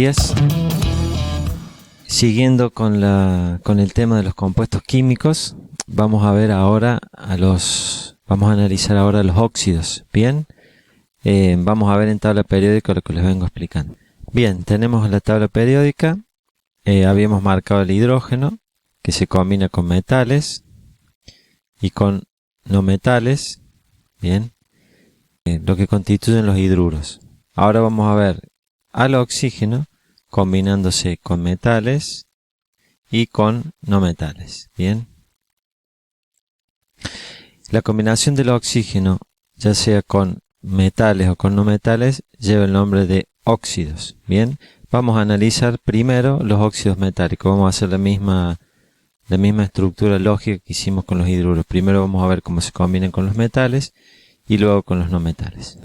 días. Siguiendo con el tema de los compuestos químicos, vamos a analizar ahora los óxidos. Bien, vamos a ver en tabla periódica lo que les vengo explicando. Bien, tenemos la tabla periódica. Habíamos marcado el hidrógeno, que se combina con metales y con no metales. Bien, lo que constituyen los hidruros. Ahora vamos a ver al oxígeno combinándose con metales y con no metales. Bien, la combinación del oxígeno, ya sea con metales o con no metales, lleva el nombre de óxidos. Bien, vamos a analizar primero los óxidos metálicos. Vamos a hacer la misma estructura lógica que hicimos con los hidruros. Primero vamos a ver cómo se combinan con los metales y luego con los no metales.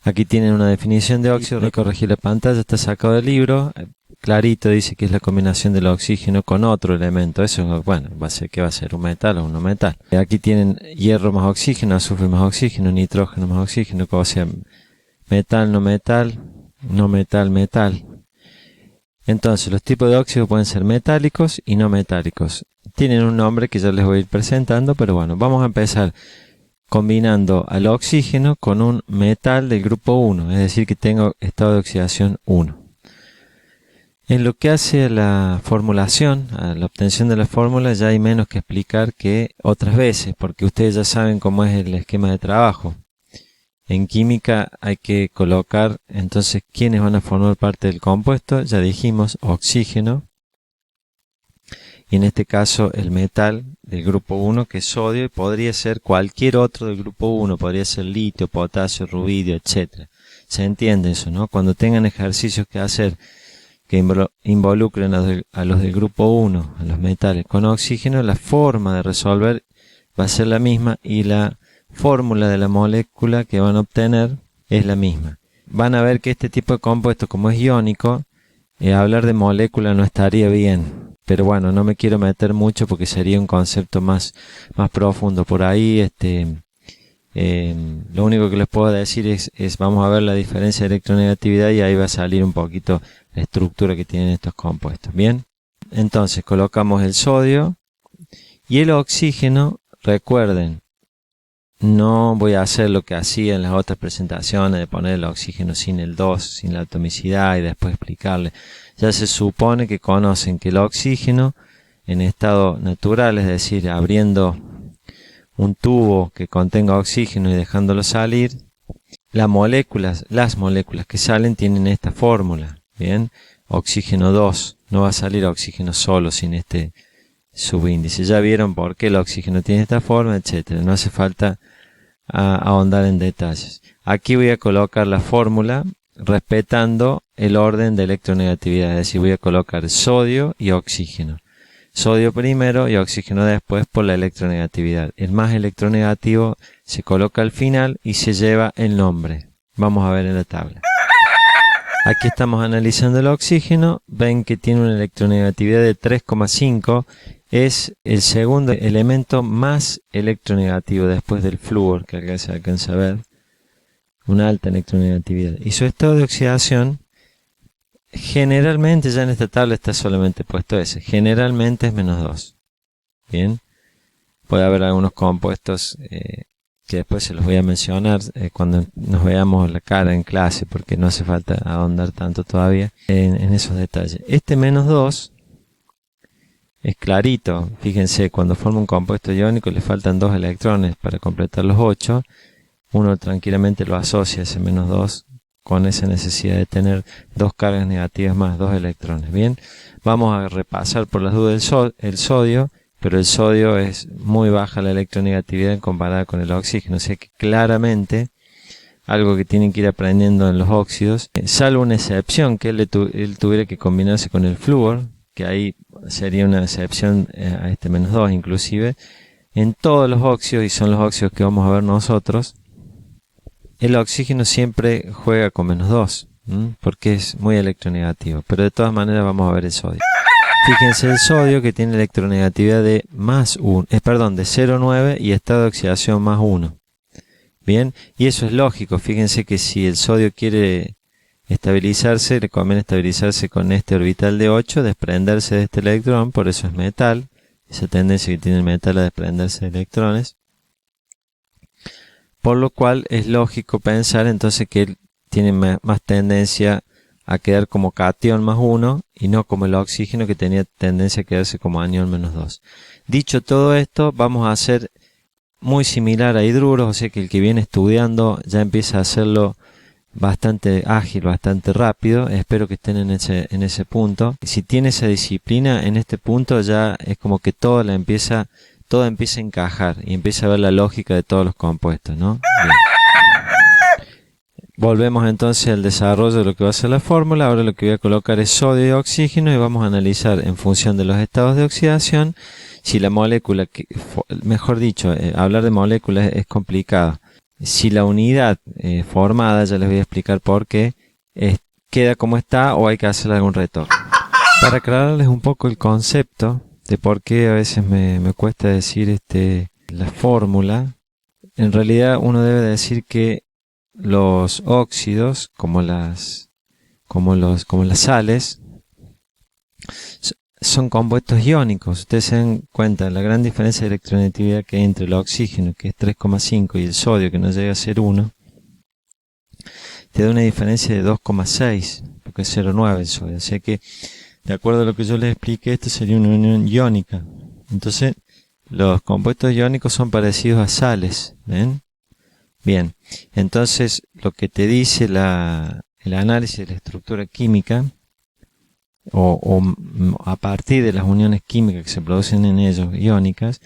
Aquí tienen una definición de óxido. Voy a corregir la pantalla, está sacado del libro. Clarito dice que es la combinación del oxígeno con otro elemento. Eso, bueno, ¿qué va a ser? ¿Un metal o un no metal? Aquí tienen hierro más oxígeno, azufre más oxígeno, nitrógeno más oxígeno, o sea, metal, no metal, no metal, metal. Entonces, los tipos de óxidos pueden ser metálicos y no metálicos. Tienen un nombre que ya les voy a ir presentando, pero bueno, vamos a empezar combinando al oxígeno con un metal del grupo 1, es decir, que tenga estado de oxidación 1. En lo que hace a la formulación, a la obtención de la fórmula, ya hay menos que explicar que otras veces, porque ustedes ya saben cómo es el esquema de trabajo. En química hay que colocar entonces quiénes van a formar parte del compuesto. Ya dijimos oxígeno, y en este caso el metal del grupo 1, que es sodio, y podría ser cualquier otro del grupo 1, podría ser litio, potasio, rubidio, etc. ¿Se entiende eso, no? Cuando tengan ejercicios que hacer que involucren a los del grupo 1, a los metales con oxígeno, la forma de resolver va a ser la misma y la fórmula de la molécula que van a obtener es la misma. Van a ver que este tipo de compuesto, como es iónico, hablar de molécula no estaría bien. Pero bueno, no me quiero meter mucho porque sería un concepto más profundo. Por ahí, lo único que les puedo decir es vamos a ver la diferencia de electronegatividad y ahí va a salir un poquito la estructura que tienen estos compuestos. Bien, entonces colocamos el sodio y el oxígeno. Recuerden, no voy a hacer lo que hacía en las otras presentaciones de poner el oxígeno sin el 2, sin la atomicidad y después explicarle. Ya se supone que conocen que el oxígeno en estado natural, es decir, abriendo un tubo que contenga oxígeno y dejándolo salir, las moléculas que salen tienen esta fórmula. Bien, oxígeno 2, no va a salir oxígeno solo sin este subíndice. Ya vieron por qué el oxígeno tiene esta forma, etcétera. No hace falta ahondar en detalles. Aquí voy a colocar la fórmula respetando el orden de electronegatividad, es decir, voy a colocar sodio y oxígeno. Sodio primero y oxígeno después por la electronegatividad. El más electronegativo se coloca al final y se lleva el nombre. Vamos a ver en la tabla. Aquí estamos analizando el oxígeno. Ven que tiene una electronegatividad de 3,5. Es el segundo elemento más electronegativo después del flúor, que acá se alcanza a ver. Una alta electronegatividad. Y su estado de oxidación, generalmente, ya en esta tabla está solamente puesto ese, generalmente es -2. Bien, puede haber algunos compuestos que después se los voy a mencionar cuando nos veamos la cara en clase, porque no hace falta ahondar tanto todavía en esos detalles. Este -2 es clarito. Fíjense, cuando forma un compuesto iónico le faltan 2 electrones para completar los 8. Uno tranquilamente lo asocia ese -2 con esa necesidad de tener 2 cargas negativas más 2 electrones. Bien, vamos a repasar por las dudas el sodio, pero el sodio es muy baja la electronegatividad en comparada con el oxígeno, o sea que claramente algo que tienen que ir aprendiendo en los óxidos, salvo una excepción que él tuviera que combinarse con el flúor, que ahí sería una excepción a este -2 inclusive. En todos los óxidos, y son los óxidos que vamos a ver nosotros, el oxígeno siempre juega con -2, porque es muy electronegativo, pero de todas maneras vamos a ver el sodio. Fíjense el sodio que tiene electronegatividad de de 0,9 y estado de oxidación +1. Bien, y eso es lógico. Fíjense que si el sodio quiere estabilizarse, le conviene estabilizarse con este orbital de 8, desprenderse de este electrón, por eso es metal, esa tendencia que tiene el metal a desprenderse de electrones. Por lo cual es lógico pensar entonces que él tiene más tendencia a quedar como cation más 1 y no como el oxígeno que tenía tendencia a quedarse como anión menos 2. Dicho todo esto, vamos a hacer muy similar a hidruros, o sea que el que viene estudiando ya empieza a hacerlo bastante ágil, bastante rápido. Espero que estén en ese punto. Si tiene esa disciplina, en este punto ya es como que todo empieza a encajar y empieza a ver la lógica de todos los compuestos, ¿no? Bien. Volvemos entonces al desarrollo de lo que va a ser la fórmula. Ahora lo que voy a colocar es sodio y oxígeno y vamos a analizar en función de los estados de oxidación si la molécula, mejor dicho, hablar de moléculas es complicado. Si la unidad formada, ya les voy a explicar por qué, queda como está o hay que hacerle algún retoque. Para aclararles un poco el concepto de por qué a veces me cuesta decir la fórmula, en realidad uno debe decir que los óxidos, como las sales, son compuestos iónicos. Ustedes se dan cuenta de la gran diferencia de electronegatividad que hay entre el oxígeno, que es 3,5, y el sodio, que no llega a ser 1. Te da una diferencia de 2,6, porque es 0,9 el sodio. O sea que, de acuerdo a lo que yo les expliqué, esto sería una unión iónica. Entonces, los compuestos iónicos son parecidos a sales. ¿Ven? Bien, entonces lo que te dice el análisis de la estructura química, o a partir de las uniones químicas que se producen en ellos, iónicas,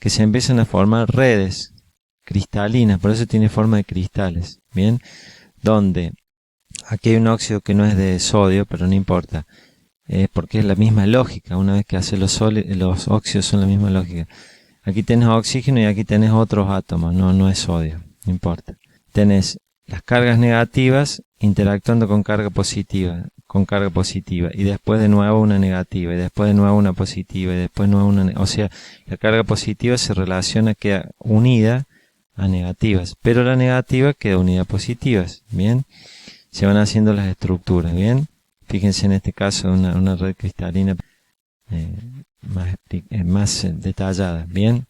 que se empiezan a formar redes cristalinas, por eso tiene forma de cristales, ¿bien? Donde aquí hay un óxido que no es de sodio, pero no importa, porque es la misma lógica. Una vez que hace los óxidos son la misma lógica. Aquí tenés oxígeno y aquí tenés otros átomos, no es sodio, no importa. Tenés las cargas negativas interactuando con carga positiva, y después de nuevo una negativa, y después de nuevo una positiva, y después de nuevo una, o sea, la carga positiva se relaciona, queda unida a negativas, pero la negativa queda unida a positivas, ¿bien? Se van haciendo las estructuras, ¿bien? Fíjense en este caso una red cristalina más detallada, ¿bien?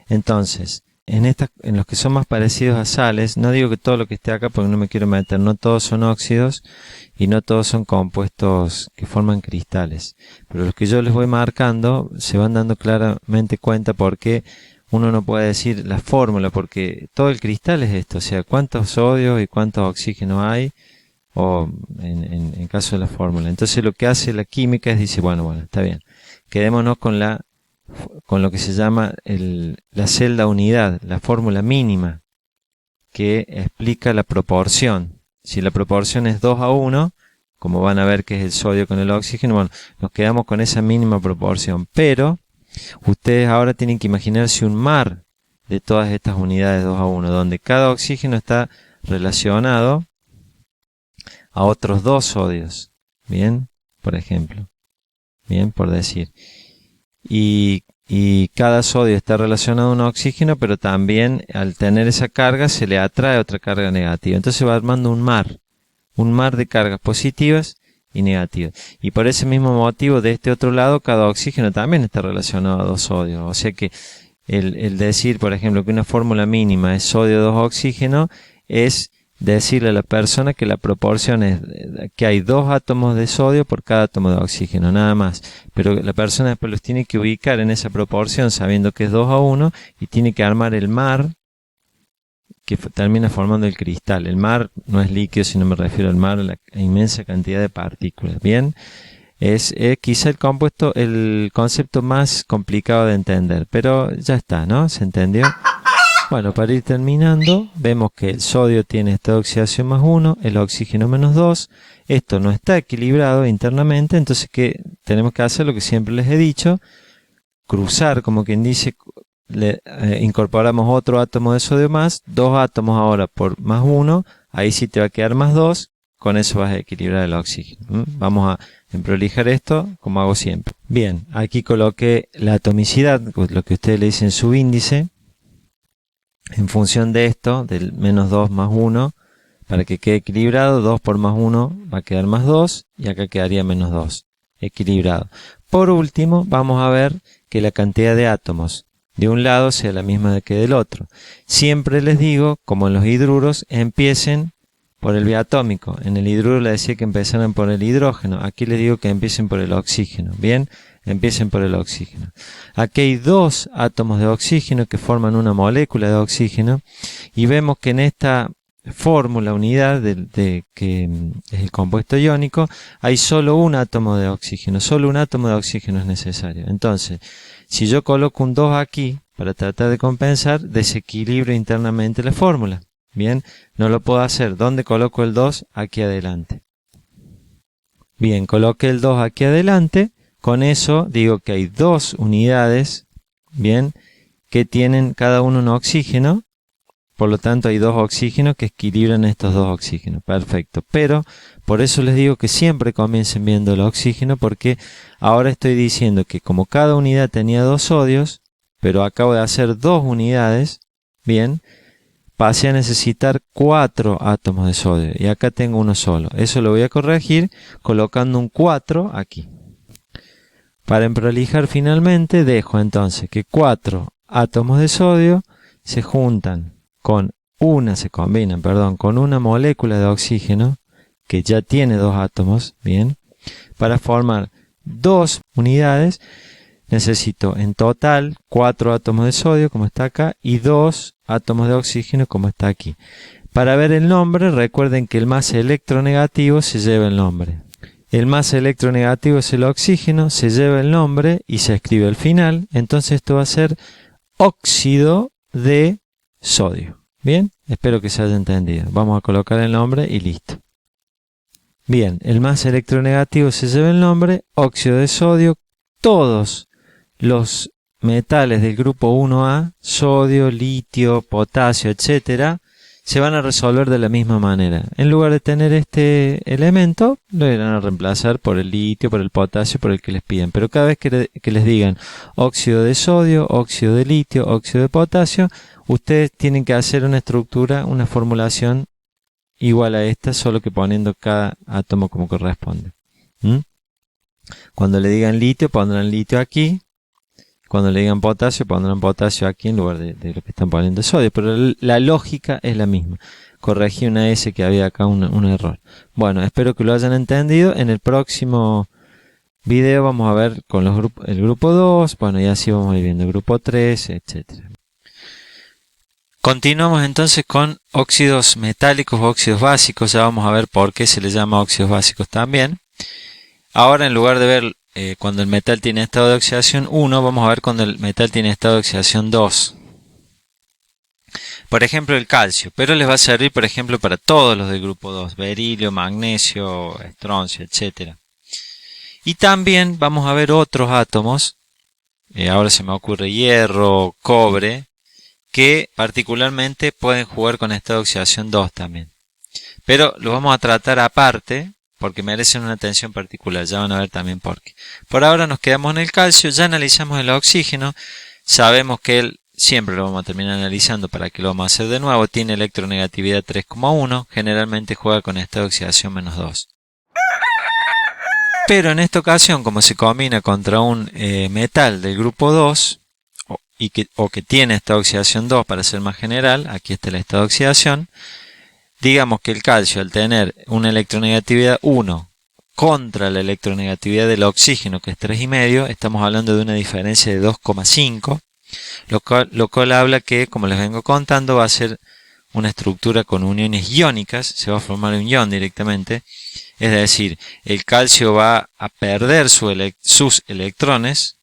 Entonces, en los que son más parecidos a sales, no digo que todo lo que esté acá porque no me quiero meter, no todos son óxidos y no todos son compuestos que forman cristales, pero los que yo les voy marcando se van dando claramente cuenta porque uno no puede decir la fórmula, porque todo el cristal es esto, o sea, cuántos sodios y cuántos oxígenos hay, o en caso de la fórmula. Entonces lo que hace la química es dice, bueno, está bien, quedémonos con lo que se llama la celda unidad, la fórmula mínima, que explica la proporción. Si la proporción es 2 a 1, como van a ver que es el sodio con el oxígeno, bueno, nos quedamos con esa mínima proporción. Pero ustedes ahora tienen que imaginarse un mar de todas estas unidades 2 a 1, donde cada oxígeno está relacionado a otros 2 sodios. Bien, por ejemplo. Bien, por decir. Y cada sodio está relacionado a un oxígeno, pero también al tener esa carga se le atrae otra carga negativa. Entonces va armando un mar de cargas positivas y negativas. Y por ese mismo motivo, de este otro lado, cada oxígeno también está relacionado a 2 sodios. O sea que el decir, por ejemplo, que una fórmula mínima es sodio 2 oxígeno, es decirle a la persona que la proporción es que hay 2 átomos de sodio por cada átomo de oxígeno, nada más. Pero la persona después los tiene que ubicar en esa proporción sabiendo que es 2 a 1 y tiene que armar el mar que termina formando el cristal. El mar no es líquido, sino me refiero al mar, a la inmensa cantidad de partículas. Bien, es quizá el concepto más complicado de entender, pero ya está, ¿no? ¿Se entendió? Bueno, para ir terminando, vemos que el sodio tiene esta oxidación más 1, el oxígeno menos 2. Esto no está equilibrado internamente, entonces ¿qué tenemos que hacer? Lo que siempre les he dicho, cruzar, como quien dice, incorporamos otro átomo de sodio más, 2 átomos ahora por más 1, ahí sí te va a quedar más 2, con eso vas a equilibrar el oxígeno. Vamos a emprolijar esto como hago siempre. Bien, aquí coloqué la atomicidad, lo que ustedes le dicen subíndice. En función de esto, del menos 2 más 1, Para que quede equilibrado, 2 por más 1 va a quedar más 2 y acá quedaría menos 2. Equilibrado. Por último, vamos a ver que la cantidad de átomos de un lado sea la misma que del otro. Siempre les digo, como en los hidruros, empiecen por el biatómico. En el hidruro les decía que empezaran por el hidrógeno. Aquí les digo que empiecen por el oxígeno. Bien, empiecen por el oxígeno. Aquí hay 2 átomos de oxígeno que forman una molécula de oxígeno y vemos que en esta fórmula, unidad que es el compuesto iónico, hay solo un átomo de oxígeno. Solo un átomo de oxígeno es necesario. Entonces, si yo coloco un 2 aquí, para tratar de compensar, desequilibro internamente la fórmula. Bien, no lo puedo hacer. ¿Dónde coloco el 2? Aquí adelante. Bien, coloqué el 2 aquí adelante. Con eso digo que hay 2 unidades, bien, que tienen cada uno un oxígeno. Por lo tanto, hay 2 oxígenos que equilibran estos 2 oxígenos. Perfecto. Pero, por eso les digo que siempre comiencen viendo el oxígeno, porque ahora estoy diciendo que como cada unidad tenía 2 sodios, pero acabo de hacer 2 unidades, bien, pasé a necesitar 4 átomos de sodio. Y acá tengo uno solo. Eso lo voy a corregir colocando un 4 aquí. Para emprolijar finalmente, dejo entonces que 4 átomos de sodio se juntan se combinan con una molécula de oxígeno que ya tiene 2 átomos, bien, para formar 2 unidades. Necesito en total 4 átomos de sodio, como está acá, y 2 átomos de oxígeno, como está aquí. Para ver el nombre, recuerden que el más electronegativo se lleva el nombre. El más electronegativo es el oxígeno, se lleva el nombre y se escribe al final. Entonces esto va a ser óxido de sodio. Bien, espero que se haya entendido. Vamos a colocar el nombre y listo. Bien, el más electronegativo se lleva el nombre, óxido de sodio. Todos los metales del grupo 1A, sodio, litio, potasio, etcétera, se van a resolver de la misma manera. En lugar de tener este elemento, lo irán a reemplazar por el litio, por el potasio, por el que les piden. Pero cada vez que les digan óxido de sodio, óxido de litio, óxido de potasio, ustedes tienen que hacer una estructura, una formulación igual a esta, solo que poniendo cada átomo como corresponde. Cuando le digan litio, pondrán litio aquí. Cuando le digan potasio, pondrán potasio aquí en lugar de lo que están poniendo sodio. Pero la lógica es la misma. Corregí una S que había acá un error. Bueno, espero que lo hayan entendido. En el próximo video vamos a ver con el grupo 2. Bueno, y así vamos a ir viendo el grupo 3, etc. Continuamos entonces con óxidos metálicos o óxidos básicos. Ya vamos a ver por qué se les llama óxidos básicos también. Ahora, en lugar de ver cuando el metal tiene estado de oxidación 1, vamos a ver cuando el metal tiene estado de oxidación 2. Por ejemplo, el calcio, pero les va a servir, por ejemplo, para todos los del grupo 2, berilio, magnesio, estroncio, etc. Y también vamos a ver otros átomos, ahora se me ocurre hierro, cobre, que particularmente pueden jugar con estado de oxidación 2 también. Pero los vamos a tratar aparte, porque merecen una atención particular, ya van a ver también por qué. Por ahora nos quedamos en el calcio, ya analizamos el oxígeno, sabemos que él siempre lo vamos a terminar analizando para que lo vamos a hacer de nuevo, tiene electronegatividad 3,1, generalmente juega con estado de oxidación -2. Pero en esta ocasión, como se combina contra un metal del grupo 2, o que tiene estado de oxidación 2 para ser más general, aquí está el estado de oxidación, digamos que el calcio, al tener una electronegatividad 1 contra la electronegatividad del oxígeno, que es 3,5, estamos hablando de una diferencia de 2,5, lo cual habla que, como les vengo contando, va a ser una estructura con uniones iónicas, se va a formar un ion directamente, es decir, el calcio va a perder sus electrones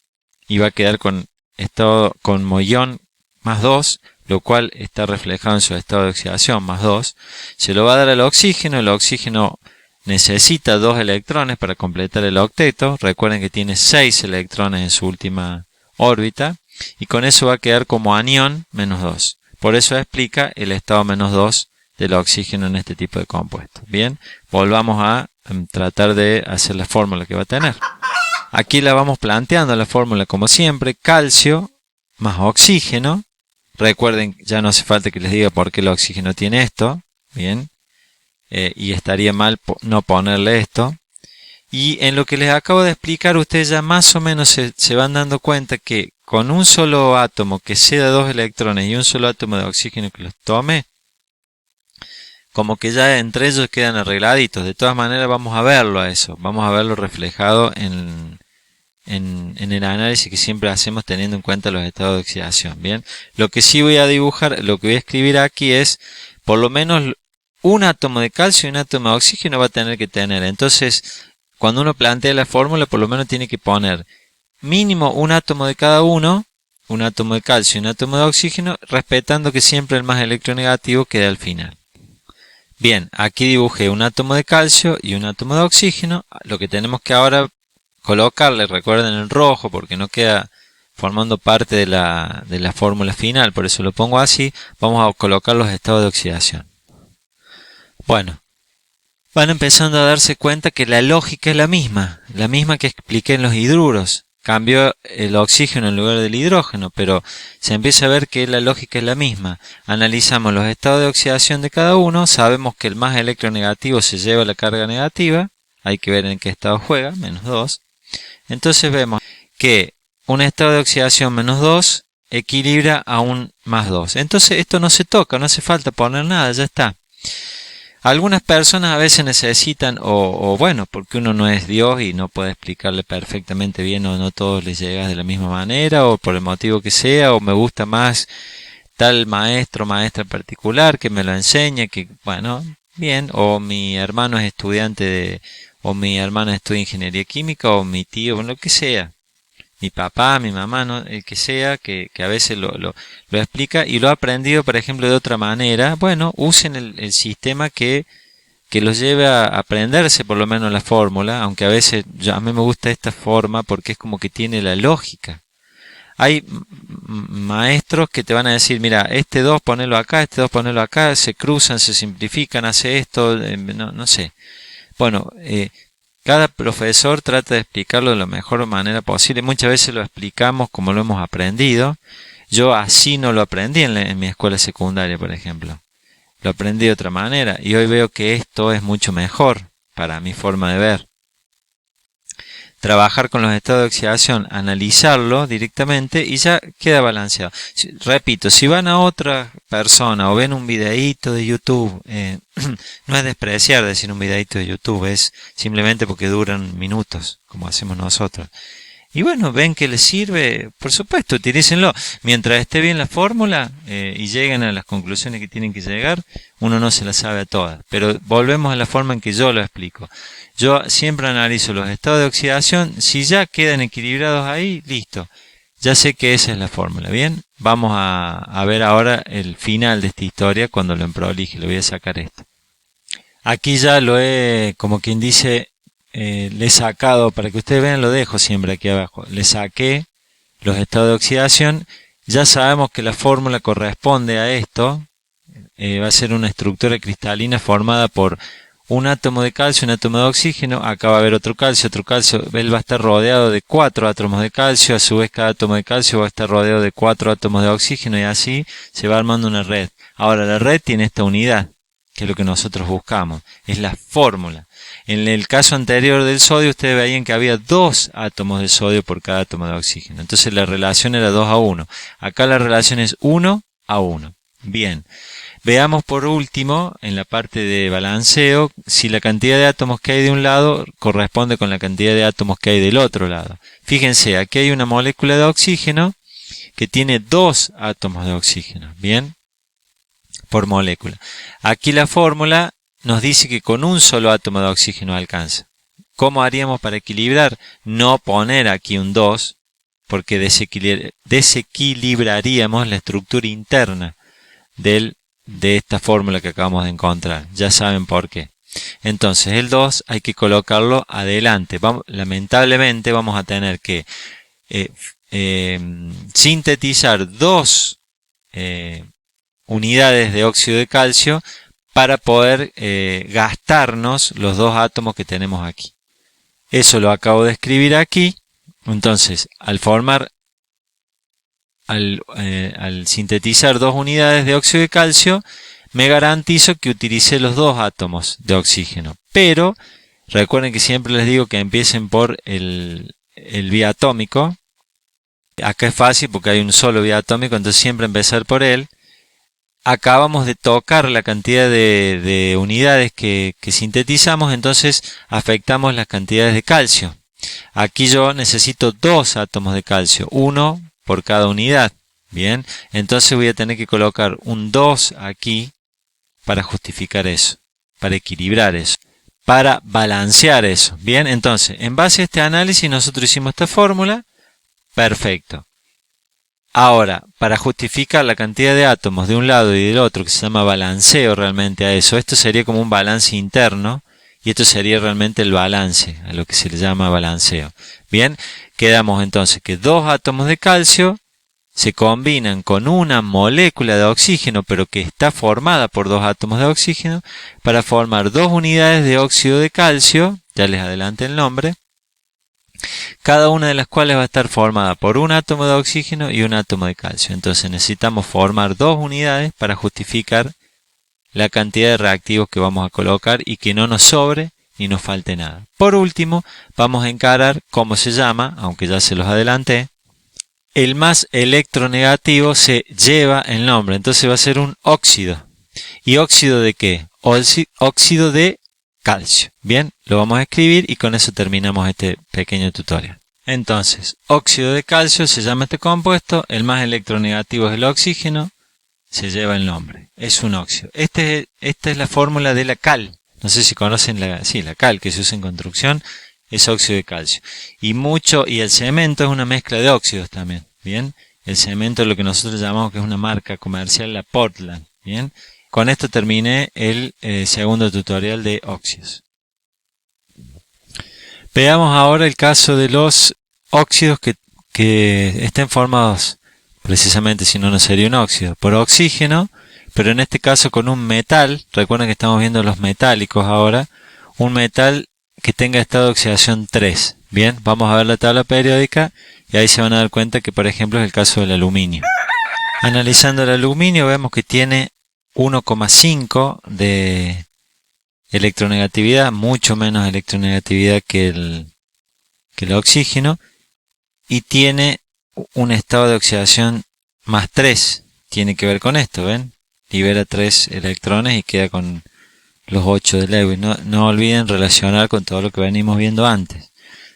y va a quedar con ion +2, lo cual está reflejado en su estado de oxidación +2, se lo va a dar al oxígeno. El oxígeno necesita 2 electrones para completar el octeto, recuerden que tiene 6 electrones en su última órbita, y con eso va a quedar como anión -2. Por eso explica el estado -2 del oxígeno en este tipo de compuestos. Bien, volvamos a tratar de hacer la fórmula que va a tener. Aquí la vamos planteando la fórmula como siempre, calcio más oxígeno. Recuerden, ya no hace falta que les diga por qué el oxígeno tiene esto. Bien, y estaría mal no ponerle esto. Y en lo que les acabo de explicar, ustedes ya más o menos se van dando cuenta que con un solo átomo que ceda 2 electrones y un solo átomo de oxígeno que los tome, como que ya entre ellos quedan arregladitos. De todas maneras vamos a verlo a eso, vamos a verlo reflejado en el análisis que siempre hacemos teniendo en cuenta los estados de oxidación. Bien, lo que sí voy a dibujar, lo que voy a escribir aquí es por lo menos un átomo de calcio y un átomo de oxígeno va a tener que tener. Entonces, cuando uno plantea la fórmula, por lo menos tiene que poner mínimo un átomo de cada uno, un átomo de calcio y un átomo de oxígeno, respetando que siempre el más electronegativo quede al final. Bien, aquí dibujé un átomo de calcio y un átomo de oxígeno. Lo que tenemos que ahora colocarle, recuerden, el rojo porque no queda formando parte de la fórmula final, por eso lo pongo así. Vamos a colocar los estados de oxidación. Bueno, van empezando a darse cuenta que la lógica es la misma que expliqué en los hidruros. Cambió el oxígeno en lugar del hidrógeno, pero se empieza a ver que la lógica es la misma. Analizamos los estados de oxidación de cada uno, sabemos que el más electronegativo se lleva la carga negativa, hay que ver en qué estado juega, -2. Entonces vemos que un estado de oxidación -2 equilibra a un +2. Entonces esto no se toca, no hace falta poner nada, ya está. Algunas personas a veces necesitan, o bueno, porque uno no es Dios y no puede explicarle perfectamente bien, o no todos les llega de la misma manera, o por el motivo que sea, o me gusta más tal maestro, maestra particular que me lo enseñe, que bueno, bien, o mi hermano es estudiante o mi hermana estudia ingeniería química, o mi tío, lo que sea. Mi papá, mi mamá, ¿no? El que sea, que a veces lo explica y lo ha aprendido, por ejemplo, de otra manera. Bueno, usen el sistema que los lleve a aprenderse por lo menos la fórmula, aunque a veces a mí me gusta esta forma porque es como que tiene la lógica. Hay maestros que te van a decir, mira, este 2 ponelo acá, este 2 ponelo acá, se cruzan, se simplifican, hace esto, no sé. Bueno, cada profesor trata de explicarlo de la mejor manera posible. Muchas veces lo explicamos como lo hemos aprendido. Yo así no lo aprendí en mi escuela secundaria, por ejemplo. Lo aprendí de otra manera y hoy veo que esto es mucho mejor para mi forma de ver. Trabajar con los estados de oxidación, analizarlo directamente y ya queda balanceado. Repito, si van a otra persona o ven un videíto de YouTube, no es despreciar decir un videíto de YouTube, es simplemente porque duran minutos, como hacemos nosotros. Y bueno, ven que les sirve, por supuesto, utilícenlo. Mientras esté bien la fórmula y lleguen a las conclusiones que tienen que llegar, uno no se las sabe a todas. Pero volvemos a la forma en que yo lo explico. Yo siempre analizo los estados de oxidación. Si ya quedan equilibrados ahí, listo. Ya sé que esa es la fórmula. Bien, vamos a ver ahora el final de esta historia cuando lo emprolije. Le voy a sacar esto. Aquí ya lo he, como quien dice, le he sacado, para que ustedes vean, lo dejo siempre aquí abajo. Le saqué los estados de oxidación. Ya sabemos que la fórmula corresponde a esto. Va a ser una estructura cristalina formada por un átomo de calcio, un átomo de oxígeno. Acá va a haber otro calcio. Él va a estar rodeado de 4 átomos de calcio. A su vez, cada átomo de calcio va a estar rodeado de 4 átomos de oxígeno y así se va armando una red. Ahora, la red tiene esta unidad, que es lo que nosotros buscamos. Es la fórmula. En el caso anterior del sodio, ustedes veían que había 2 átomos de sodio por cada átomo de oxígeno. Entonces la relación era 2 a 1. Acá la relación es 1 a 1. Bien. Veamos por último, en la parte de balanceo, si la cantidad de átomos que hay de un lado corresponde con la cantidad de átomos que hay del otro lado. Fíjense, aquí hay una molécula de oxígeno que tiene 2 átomos de oxígeno. Bien. Por molécula. Aquí la fórmula nos dice que con un solo átomo de oxígeno alcanza. ¿Cómo haríamos para equilibrar? No poner aquí un 2, porque desequilibraríamos la estructura interna de esta fórmula que acabamos de encontrar. Ya saben por qué. Entonces el 2 hay que colocarlo adelante. Lamentablemente vamos a tener que sintetizar 2 unidades de óxido de calcio para poder gastarnos los 2 átomos que tenemos aquí. Eso lo acabo de escribir aquí. Entonces, al sintetizar 2 unidades de óxido de calcio, me garantizo que utilicé los dos átomos de oxígeno. Pero recuerden que siempre les digo que empiecen por el biatómico. Acá es fácil porque hay un solo biatómico, entonces siempre empezar por él. Acabamos de tocar la cantidad de unidades que sintetizamos, entonces afectamos las cantidades de calcio. Aquí yo necesito 2 átomos de calcio, uno por cada unidad. Bien, entonces voy a tener que colocar un 2 aquí para justificar eso, para equilibrar eso, para balancear eso. Bien, entonces, en base a este análisis nosotros hicimos esta fórmula. Perfecto. Ahora, para justificar la cantidad de átomos de un lado y del otro, que se llama balanceo realmente a eso, esto sería como un balance interno, y esto sería realmente el balance, a lo que se le llama balanceo. Bien, quedamos entonces que 2 átomos de calcio se combinan con una molécula de oxígeno, pero que está formada por 2 átomos de oxígeno, para formar 2 unidades de óxido de calcio, ya les adelanté el nombre, cada una de las cuales va a estar formada por un átomo de oxígeno y un átomo de calcio. Entonces necesitamos formar 2 unidades para justificar la cantidad de reactivos que vamos a colocar y que no nos sobre ni nos falte nada. Por último, vamos a encarar cómo se llama, aunque ya se los adelanté. El más electronegativo se lleva el nombre, entonces va a ser un óxido. ¿Y óxido de qué? Óxido de calcio. Bien, lo vamos a escribir y con eso terminamos este pequeño tutorial. Entonces, óxido de calcio se llama este compuesto, el más electronegativo es el oxígeno, se lleva el nombre, es un óxido. Esta es la fórmula de la cal. No sé si conocen la cal que se usa en construcción, es óxido de calcio. Y el cemento es una mezcla de óxidos también. Bien, el cemento es lo que nosotros llamamos que es una marca comercial, la Portland. Bien. Con esto terminé el segundo tutorial de óxidos. Veamos ahora el caso de los óxidos que estén formados, precisamente si no, no sería un óxido, por oxígeno, pero en este caso con un metal. Recuerden que estamos viendo los metálicos ahora. Un metal que tenga estado de oxidación 3. Bien, vamos a ver la tabla periódica y ahí se van a dar cuenta que, por ejemplo, es el caso del aluminio. Analizando el aluminio vemos que tiene 1,5 de electronegatividad, mucho menos electronegatividad que el oxígeno, y tiene un estado de oxidación más 3. Tiene que ver con esto, ¿ven? Libera 3 electrones y queda con los 8 de Lewis. No olviden relacionar con todo lo que venimos viendo antes.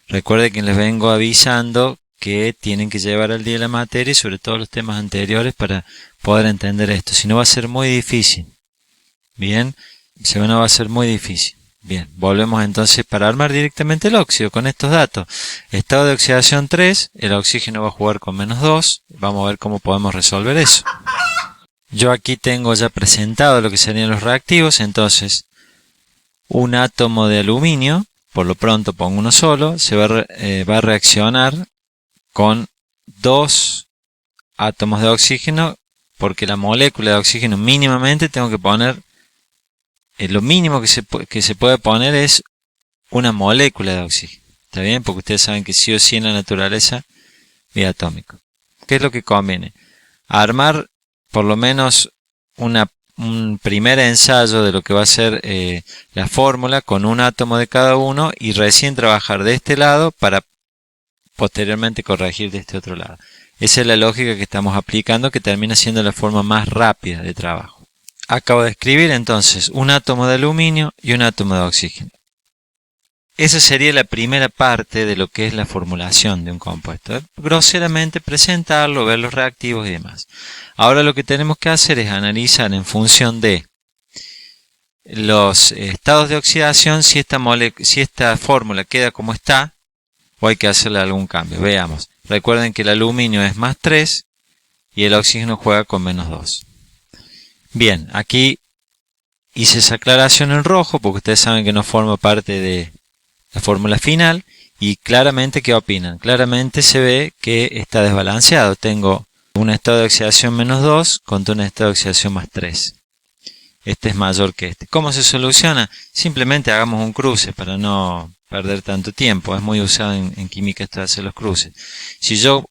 Recuerden que les vengo avisando que tienen que llevar al día la materia y sobre todo los temas anteriores para poder entender esto. Si no, va a ser muy difícil. Bien, va a ser muy difícil. Bien, volvemos entonces para armar directamente el óxido con estos datos. Estado de oxidación 3, el oxígeno va a jugar con -2. Vamos a ver cómo podemos resolver eso. Yo aquí tengo ya presentado lo que serían los reactivos. Entonces, un átomo de aluminio, por lo pronto pongo uno solo, se va a reaccionar con 2 átomos de oxígeno, porque la molécula de oxígeno mínimamente tengo que poner, lo mínimo que se puede poner es una molécula de oxígeno. ¿Está bien? Porque ustedes saben que sí o sí en la naturaleza diatómico. ¿Qué es lo que conviene? Armar por lo menos un primer ensayo de lo que va a ser la fórmula con un átomo de cada uno y recién trabajar de este lado para posteriormente corregir de este otro lado. Esa es la lógica que estamos aplicando, que termina siendo la forma más rápida de trabajo. Acabo de escribir entonces un átomo de aluminio y un átomo de oxígeno. Esa sería la primera parte de lo que es la formulación de un compuesto. Groseramente presentarlo, ver los reactivos y demás. Ahora lo que tenemos que hacer es analizar en función de los estados de oxidación si esta fórmula queda como está o hay que hacerle algún cambio. Veamos. Recuerden que el aluminio es +3 y el oxígeno juega con -2. Bien, aquí hice esa aclaración en rojo porque ustedes saben que no forma parte de la fórmula final. Y claramente, ¿qué opinan? Claramente se ve que está desbalanceado. Tengo un estado de oxidación -2 contra un estado de oxidación +3. Este es mayor que este. ¿Cómo se soluciona? Simplemente hagamos un cruce para no perder tanto tiempo. Es muy usado en química esto de hacer los cruces. Si yo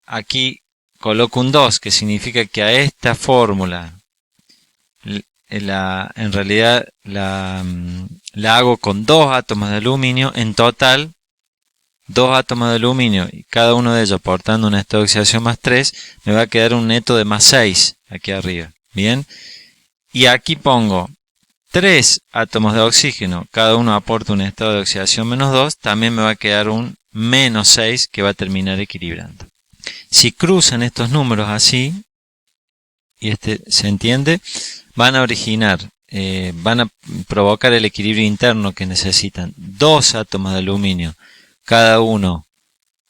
aquí coloco un 2, que significa que a esta fórmula en realidad la hago con 2 átomos de aluminio. En total, 2 átomos de aluminio y cada uno de ellos aportando un estado de oxidación más 3, me va a quedar un neto de más 6 aquí arriba. Bien. Y aquí pongo 3 átomos de oxígeno, cada uno aporta un estado de oxidación menos 2, también me va a quedar un menos 6 que va a terminar equilibrando. Si cruzan estos números así, y se entiende, van a originar, van a provocar el equilibrio interno que necesitan 2 átomos de aluminio, cada uno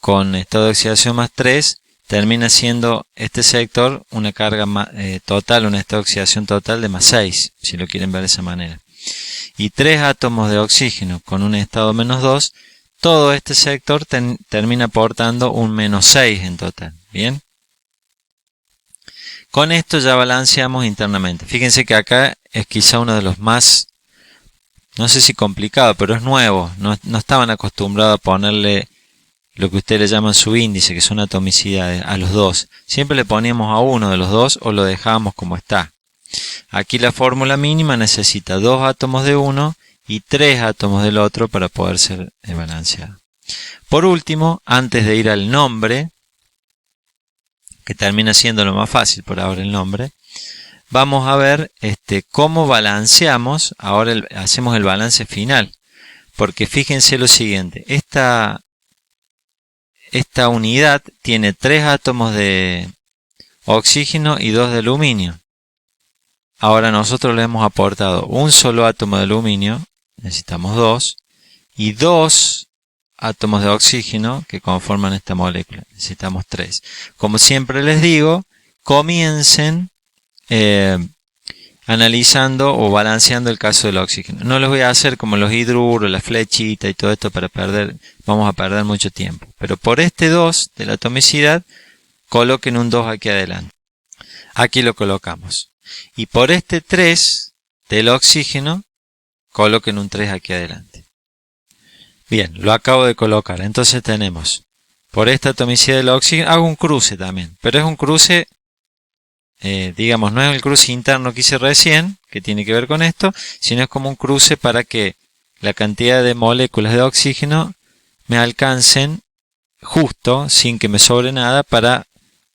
con estado de oxidación más 3, termina siendo este sector una carga total, un estado de oxidación total de más 6, si lo quieren ver de esa manera. Y 3 átomos de oxígeno con un estado menos 2, todo este sector termina aportando un menos 6 en total. Bien. Con esto ya balanceamos internamente. Fíjense que acá es quizá uno de los más, no sé si complicado, pero es nuevo. No estaban acostumbrados a ponerle lo que ustedes le llaman subíndice, que son atomicidades, a los dos. Siempre le poníamos a uno de los dos o lo dejábamos como está. Aquí la fórmula mínima necesita 2 átomos de uno y 3 átomos del otro para poder ser balanceada. Por último, antes de ir al nombre, que termina siendo lo más fácil por ahora el nombre, vamos a ver cómo balanceamos. Ahora hacemos el balance final, porque fíjense lo siguiente, esta unidad tiene 3 átomos de oxígeno y 2 de aluminio. Ahora nosotros le hemos aportado un solo átomo de aluminio, necesitamos 2, y 2 átomos de oxígeno que conforman esta molécula, necesitamos 3. Como siempre les digo, comiencen analizando o balanceando el caso del oxígeno. No les voy a hacer como los hidruros, la flechita y todo esto vamos a perder mucho tiempo. Pero por este 2 de la atomicidad, coloquen un 2 aquí adelante. Aquí lo colocamos. Y por este 3 del oxígeno, coloquen un 3 aquí adelante. Bien, lo acabo de colocar. Entonces tenemos, por esta atomicidad del oxígeno, hago un cruce también. Pero es un cruce, digamos, no es el cruce interno que hice recién, que tiene que ver con esto, sino es como un cruce para que la cantidad de moléculas de oxígeno me alcancen justo, sin que me sobre nada, para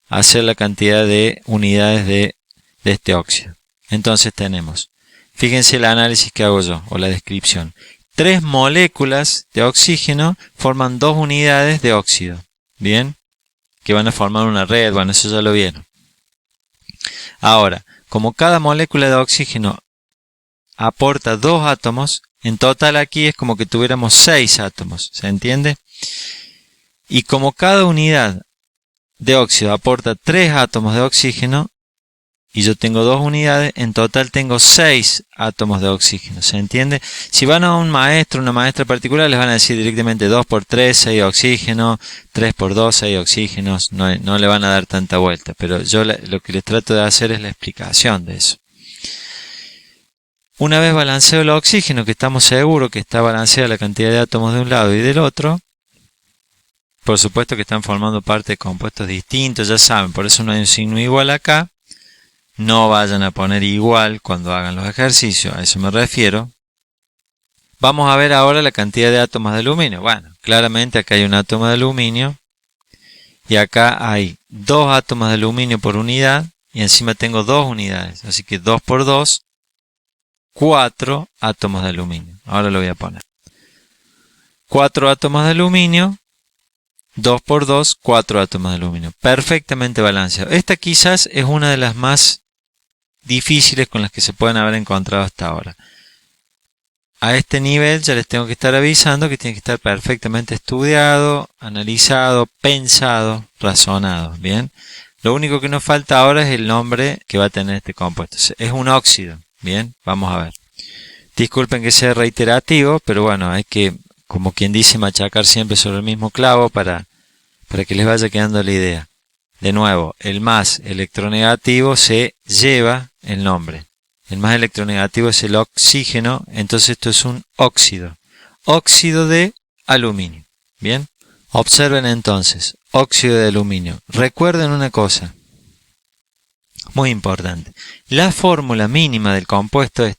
hacer la cantidad de unidades de este óxido. Entonces tenemos, fíjense el análisis que hago yo, o la descripción. 3 moléculas de oxígeno forman 2 unidades de óxido. Bien, que van a formar una red, bueno, eso ya lo vieron. Ahora, como cada molécula de oxígeno aporta 2 átomos, en total aquí es como que tuviéramos 6 átomos, ¿se entiende? Y como cada unidad de óxido aporta 3 átomos de oxígeno, y yo tengo 2 unidades, en total tengo 6 átomos de oxígeno, ¿se entiende? Si van a un maestro, una maestra particular, les van a decir directamente 2 por 3, 6 oxígenos, 3 por 2, 6 oxígenos, no le van a dar tanta vuelta, pero yo lo que les trato de hacer es la explicación de eso. Una vez balanceo el oxígeno, que estamos seguros que está balanceada la cantidad de átomos de un lado y del otro, por supuesto que están formando parte de compuestos distintos, ya saben, por eso no hay un signo igual acá. No vayan a poner igual cuando hagan los ejercicios, a eso me refiero. Vamos a ver ahora la cantidad de átomos de aluminio. Bueno, claramente acá hay un átomo de aluminio y acá hay 2 átomos de aluminio por unidad y encima tengo 2 unidades. Así que 2 por 2, 4 átomos de aluminio. Ahora lo voy a poner. 4 átomos de aluminio, 2 por 2, 4 átomos de aluminio. Perfectamente balanceado. Esta quizás es una de las más difíciles con las que se pueden haber encontrado hasta ahora. A este nivel ya les tengo que estar avisando que tiene que estar perfectamente estudiado, analizado, pensado, razonado. Bien. Lo único que nos falta ahora es el nombre que va a tener este compuesto. Es un óxido. Bien, vamos a ver. Disculpen que sea reiterativo, pero bueno, hay que, como quien dice, machacar siempre sobre el mismo clavo para que les vaya quedando la idea. De nuevo, el más electronegativo se lleva el nombre. El más electronegativo es el oxígeno, entonces esto es un óxido. Óxido de aluminio. Bien, observen entonces, óxido de aluminio. Recuerden una cosa. Muy importante. La fórmula mínima del compuesto de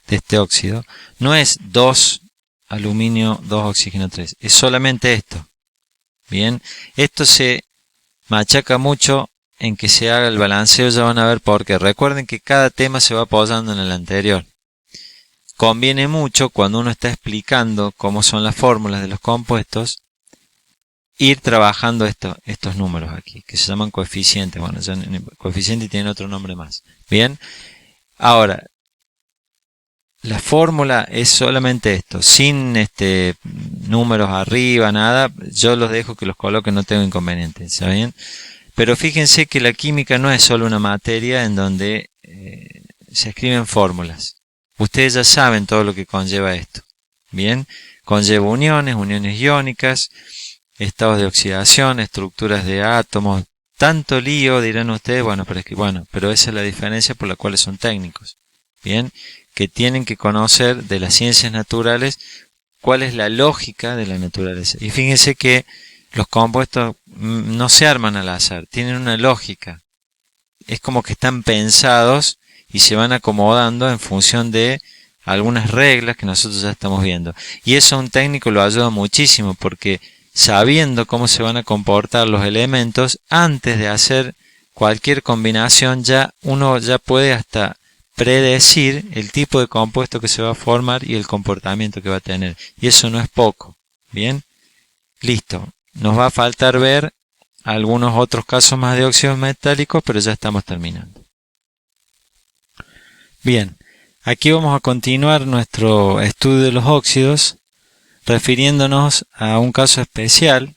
este óxido, no es 2 aluminio, 2 oxígeno, 3. Es solamente esto. Bien, esto se machaca mucho en que se haga el balanceo, ya van a ver por qué. Recuerden que cada tema se va apoyando en el anterior. Conviene mucho cuando uno está explicando cómo son las fórmulas de los compuestos, ir trabajando estos números aquí, que se llaman coeficientes. Bueno, ya coeficiente tiene otro nombre más. Bien, ahora, la fórmula es solamente esto, sin números arriba, nada. Yo los dejo que los coloquen, no tengo inconveniente, ¿está bien? Pero fíjense que la química no es solo una materia en donde se escriben fórmulas. Ustedes ya saben todo lo que conlleva esto. Bien, conlleva uniones iónicas, estados de oxidación, estructuras de átomos. Tanto lío, dirán ustedes, pero esa es la diferencia por la cual son técnicos. Bien, que tienen que conocer de las ciencias naturales cuál es la lógica de la naturaleza. Y fíjense que los compuestos no se arman al azar, tienen una lógica. Es como que están pensados y se van acomodando en función de algunas reglas que nosotros ya estamos viendo. Y eso a un técnico lo ayuda muchísimo, porque sabiendo cómo se van a comportar los elementos, antes de hacer cualquier combinación, uno ya puede hasta predecir el tipo de compuesto que se va a formar y el comportamiento que va a tener. Y eso no es poco. Bien, listo. Nos va a faltar ver algunos otros casos más de óxidos metálicos, pero ya estamos terminando. Bien, aquí vamos a continuar nuestro estudio de los óxidos, refiriéndonos a un caso especial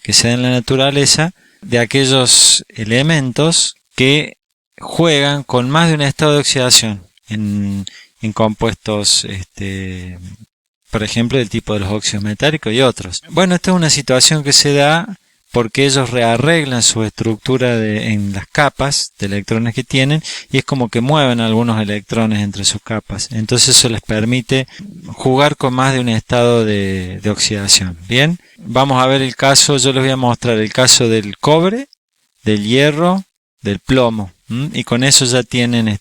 que se da en la naturaleza, de aquellos elementos que juegan con más de un estado de oxidación en compuestos, por ejemplo, del tipo de los óxidos metálicos y otros. Bueno, esta es una situación que se da porque ellos rearreglan su estructura en las capas de electrones que tienen, y es como que mueven algunos electrones entre sus capas. Entonces eso les permite jugar con más de un estado de oxidación. Bien, vamos a ver el caso. Yo les voy a mostrar el caso del cobre, del hierro, del plomo, y con eso ya tienen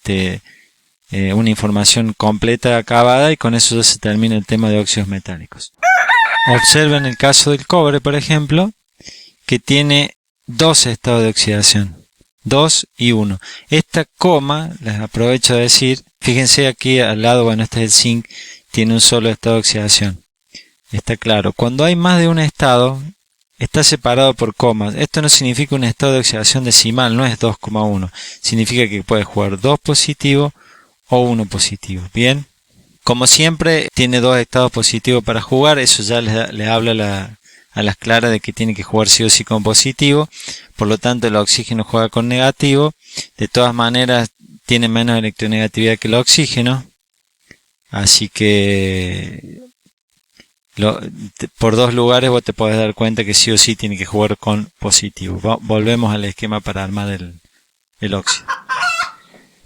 una información completa acabada, y con eso ya se termina el tema de óxidos metálicos. Observen el caso del cobre, por ejemplo, que tiene dos estados de oxidación, 2 y 1. Esta coma, les aprovecho de decir, fíjense aquí al lado, bueno, este es el zinc, tiene un solo estado de oxidación. Está claro, cuando hay más de un estado, está separado por comas. Esto no significa un estado de oxidación decimal, no es 2,1. Significa que puede jugar 2 positivo o 1 positivo. Bien, como siempre, tiene dos estados positivos para jugar. Eso ya les habla a las claras de que tiene que jugar sí o sí con positivo. Por lo tanto, el oxígeno juega con negativo. De todas maneras, tiene menos electronegatividad que el oxígeno. Así que por dos lugares vos te podés dar cuenta que sí o sí tiene que jugar con positivo. Volvemos al esquema para armar el óxido.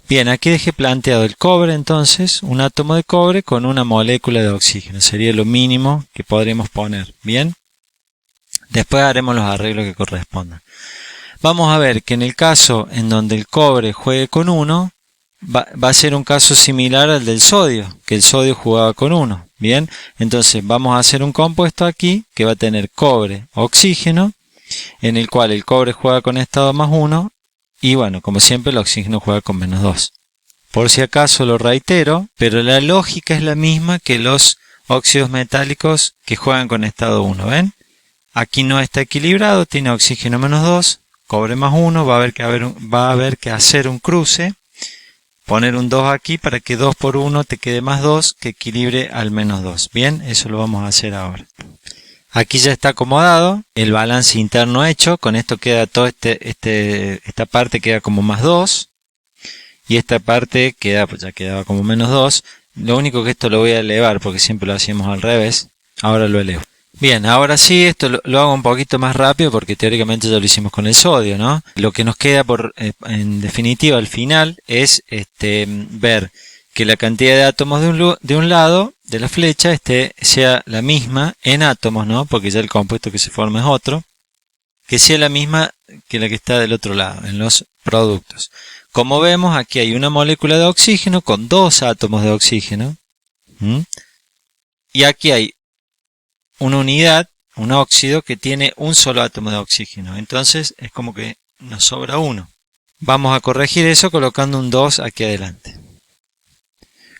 Bien, aquí dejé planteado el cobre, entonces, un átomo de cobre con una molécula de oxígeno. Sería lo mínimo que podríamos poner. Bien. Después haremos los arreglos que correspondan. Vamos a ver que en el caso en donde el cobre juegue con 1, va a ser un caso similar al del sodio, que el sodio jugaba con 1. Bien, entonces vamos a hacer un compuesto aquí que va a tener cobre, oxígeno, en el cual el cobre juega con estado más 1, y bueno, como siempre el oxígeno juega con menos 2. Por si acaso lo reitero, pero la lógica es la misma que los óxidos metálicos que juegan con estado 1, ¿ven? Aquí no está equilibrado, tiene oxígeno menos 2, cobre más 1, va a haber que hacer un cruce, poner un 2 aquí para que 2 por 1 te quede más 2, que equilibre al menos 2. Bien, eso lo vamos a hacer ahora. Aquí ya está acomodado, el balance interno hecho, con esto queda todo esta parte queda como más 2, y esta parte queda, pues ya quedaba como menos 2. Lo único que esto lo voy a elevar, porque siempre lo hacíamos al revés, ahora lo elevo. Bien, ahora sí, esto lo hago un poquito más rápido porque teóricamente ya lo hicimos con el sodio, ¿no? Lo que nos queda en definitiva al final es ver que la cantidad de átomos de un lado de la flecha sea la misma en átomos, ¿no? Porque ya el compuesto que se forma es otro, que sea la misma que la que está del otro lado, en los productos. Como vemos, aquí hay una molécula de oxígeno con 2 átomos de oxígeno. Y aquí hay una unidad, un óxido, que tiene un solo átomo de oxígeno. Entonces es como que nos sobra uno. Vamos a corregir eso colocando un 2 aquí adelante.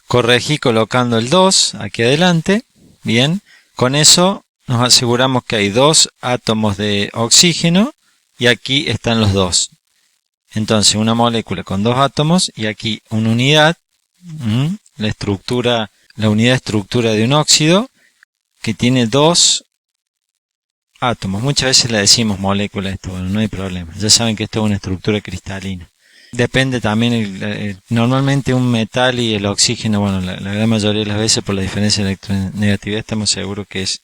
Corregí colocando el 2 aquí adelante. Bien, con eso nos aseguramos que hay 2 átomos de oxígeno y aquí están los 2. Entonces una molécula con 2 átomos y aquí una unidad, la unidad estructura de un óxido que tiene 2 átomos. Muchas veces le decimos molécula esto, bueno, no hay problema. Ya saben que esto es una estructura cristalina. Depende también, normalmente un metal y el oxígeno, bueno, la gran mayoría de las veces por la diferencia de electronegatividad estamos seguros que es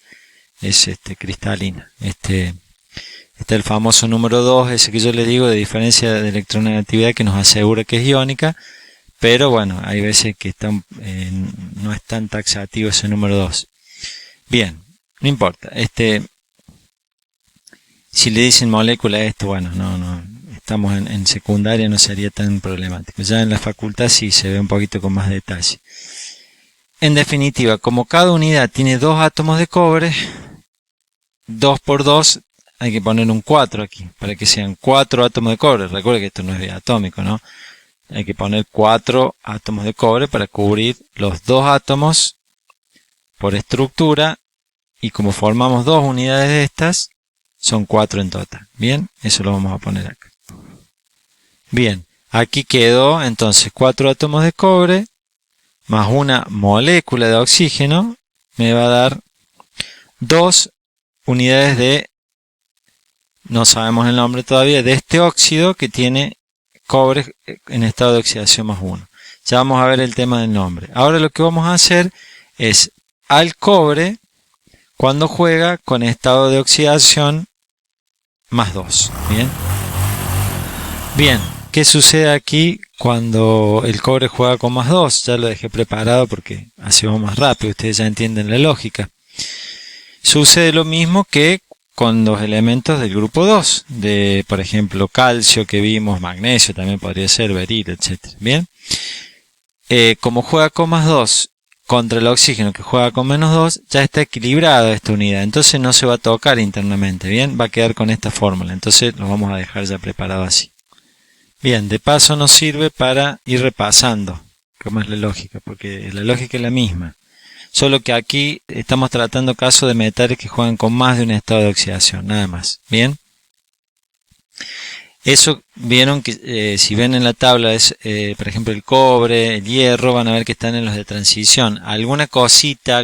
cristalina. Está el famoso número 2, ese que yo le digo de diferencia de electronegatividad que nos asegura que es iónica, pero bueno, hay veces que no es tan taxativo ese número 2. Bien, no importa. Si le dicen molécula a esto, bueno, no, estamos en secundaria, no sería tan problemático. Ya en la facultad sí se ve un poquito con más detalle. En definitiva, como cada unidad tiene 2 átomos de cobre, 2 por 2, hay que poner un 4 aquí, para que sean 4 átomos de cobre. Recuerda que esto no es diatómico, ¿no? Hay que poner 4 átomos de cobre para cubrir los 2 átomos por estructura, y como formamos 2 unidades de estas, son 4 en total. Bien, eso lo vamos a poner acá. Bien, aquí quedó entonces 4 átomos de cobre más una molécula de oxígeno, me va a dar 2 unidades de, no sabemos el nombre todavía, de este óxido que tiene cobre en estado de oxidación más 1. Ya vamos a ver el tema del nombre. Ahora lo que vamos a hacer es al cobre cuando juega con estado de oxidación más 2. Bien, ¿qué sucede aquí cuando el cobre juega con más 2? Ya lo dejé preparado porque así va más rápido, ustedes ya entienden la lógica. Sucede lo mismo que con los elementos del grupo 2, de por ejemplo calcio que vimos, magnesio también podría ser, berilo, etc. Bien, como juega con más 2 contra el oxígeno que juega con menos 2, ya está equilibrada esta unidad, entonces no se va a tocar internamente, bien, va a quedar con esta fórmula, entonces lo vamos a dejar ya preparado así. Bien, de paso nos sirve para ir repasando cómo es la lógica, porque la lógica es la misma, solo que aquí estamos tratando casos de metales que juegan con más de un estado de oxidación, nada más, bien. Eso vieron que si ven en la tabla es, por ejemplo, el cobre, el hierro, van a ver que están en los de transición. Alguna cosita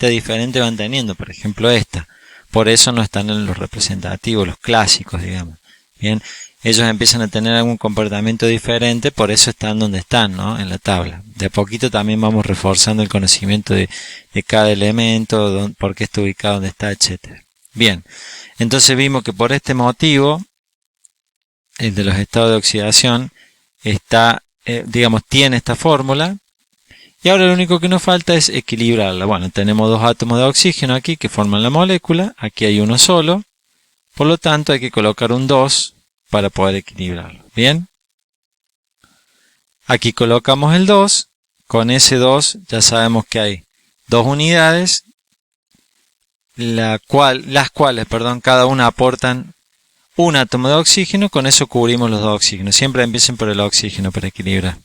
diferente van teniendo, por ejemplo esta. Por eso no están en los representativos, los clásicos, digamos. Bien, ellos empiezan a tener algún comportamiento diferente, por eso están donde están, ¿no? En la tabla. De a poquito también vamos reforzando el conocimiento de cada elemento, por qué está ubicado, dónde está, etc. Bien, entonces vimos que por este motivo el de los estados de oxidación está, tiene esta fórmula, y ahora lo único que nos falta es equilibrarla. Bueno, tenemos 2 átomos de oxígeno aquí que forman la molécula, aquí hay uno solo, por lo tanto hay que colocar un 2 para poder equilibrarlo. Bien, aquí colocamos el 2, con ese 2 ya sabemos que hay 2 unidades, las cuales, cada una aportan un átomo de oxígeno, con eso cubrimos los 2 oxígenos. Siempre empiecen por el oxígeno para equilibrar,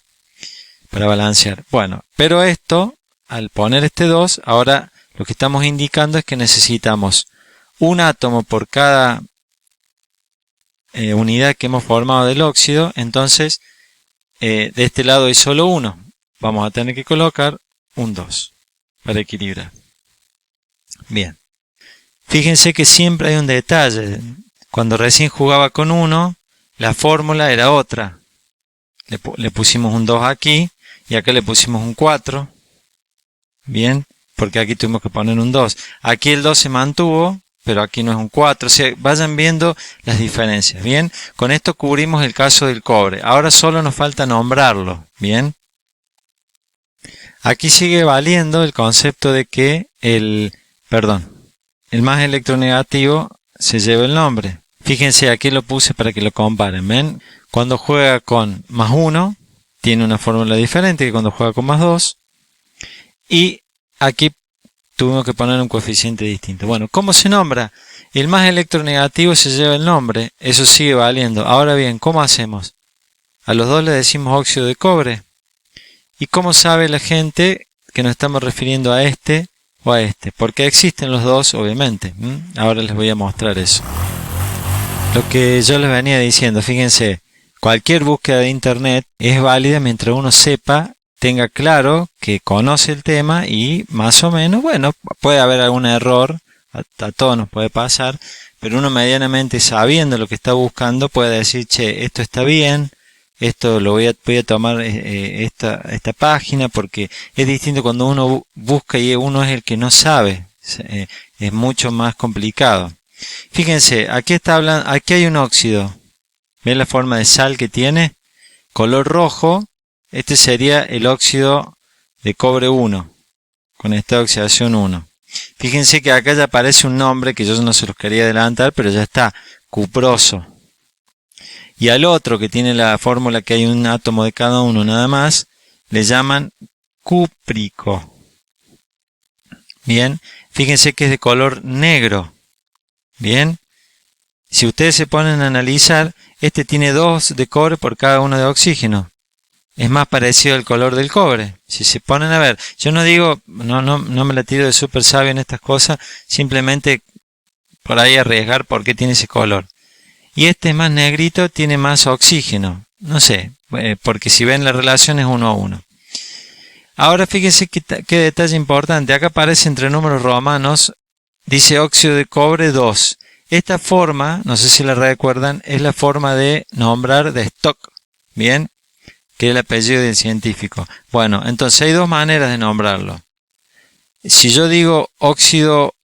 para balancear. Bueno, pero esto, al poner este 2, ahora lo que estamos indicando es que necesitamos un átomo por cada unidad que hemos formado del óxido. Entonces, de este lado hay solo uno. Vamos a tener que colocar un 2 para equilibrar. Bien. Fíjense que siempre hay un detalle. Cuando recién jugaba con 1, la fórmula era otra. Le pusimos un 2 aquí y acá le pusimos un 4. Bien, porque aquí tuvimos que poner un 2. Aquí el 2 se mantuvo, pero aquí no es un 4. O sea, vayan viendo las diferencias. Bien, con esto cubrimos el caso del cobre. Ahora solo nos falta nombrarlo. Bien, aquí sigue valiendo el concepto de que el más electronegativo se lleva el nombre. Fíjense, aquí lo puse para que lo comparen, ¿ven? Cuando juega con más 1, tiene una fórmula diferente que cuando juega con más 2. Y aquí tuvimos que poner un coeficiente distinto. Bueno, ¿cómo se nombra? El más electronegativo se lleva el nombre, eso sigue valiendo. Ahora bien, ¿cómo hacemos? A los dos le decimos óxido de cobre. ¿Y cómo sabe la gente que nos estamos refiriendo a este o a este? Porque existen los dos, obviamente. Ahora les voy a mostrar eso. Lo que yo les venía diciendo, fíjense, cualquier búsqueda de internet es válida mientras uno sepa, tenga claro que conoce el tema y más o menos, bueno, puede haber algún error, a todos nos puede pasar, pero uno medianamente sabiendo lo que está buscando puede decir, che, esto está bien, esto lo voy a tomar esta página, porque es distinto cuando uno busca y uno es el que no sabe, es mucho más complicado. Fíjense, aquí está hablando, aquí hay un óxido, ¿ven la forma de sal que tiene? Color rojo. Este sería el óxido de cobre 1, con esta oxidación 1. Fíjense que acá ya aparece un nombre que yo no se los quería adelantar, pero ya está, cuproso. Y al otro, que tiene la fórmula que hay un átomo de cada uno nada más, le llaman cúprico. Bien, fíjense que es de color negro. Bien, si ustedes se ponen a analizar, este tiene 2 de cobre por cada uno de oxígeno. Es más parecido al color del cobre. Si se ponen a ver, yo no digo, no me la tiro de súper sabio en estas cosas, simplemente por ahí arriesgar por qué tiene ese color. Y este es más negrito, tiene más oxígeno. No sé, porque si ven la relación es 1 a 1. Ahora fíjense qué detalle importante. Acá aparece entre números romanos, dice óxido de cobre 2. Esta forma, no sé si la recuerdan, es la forma de nombrar de Stock. Bien, que es el apellido del científico. Bueno, entonces hay dos maneras de nombrarlo. Si yo digo óxido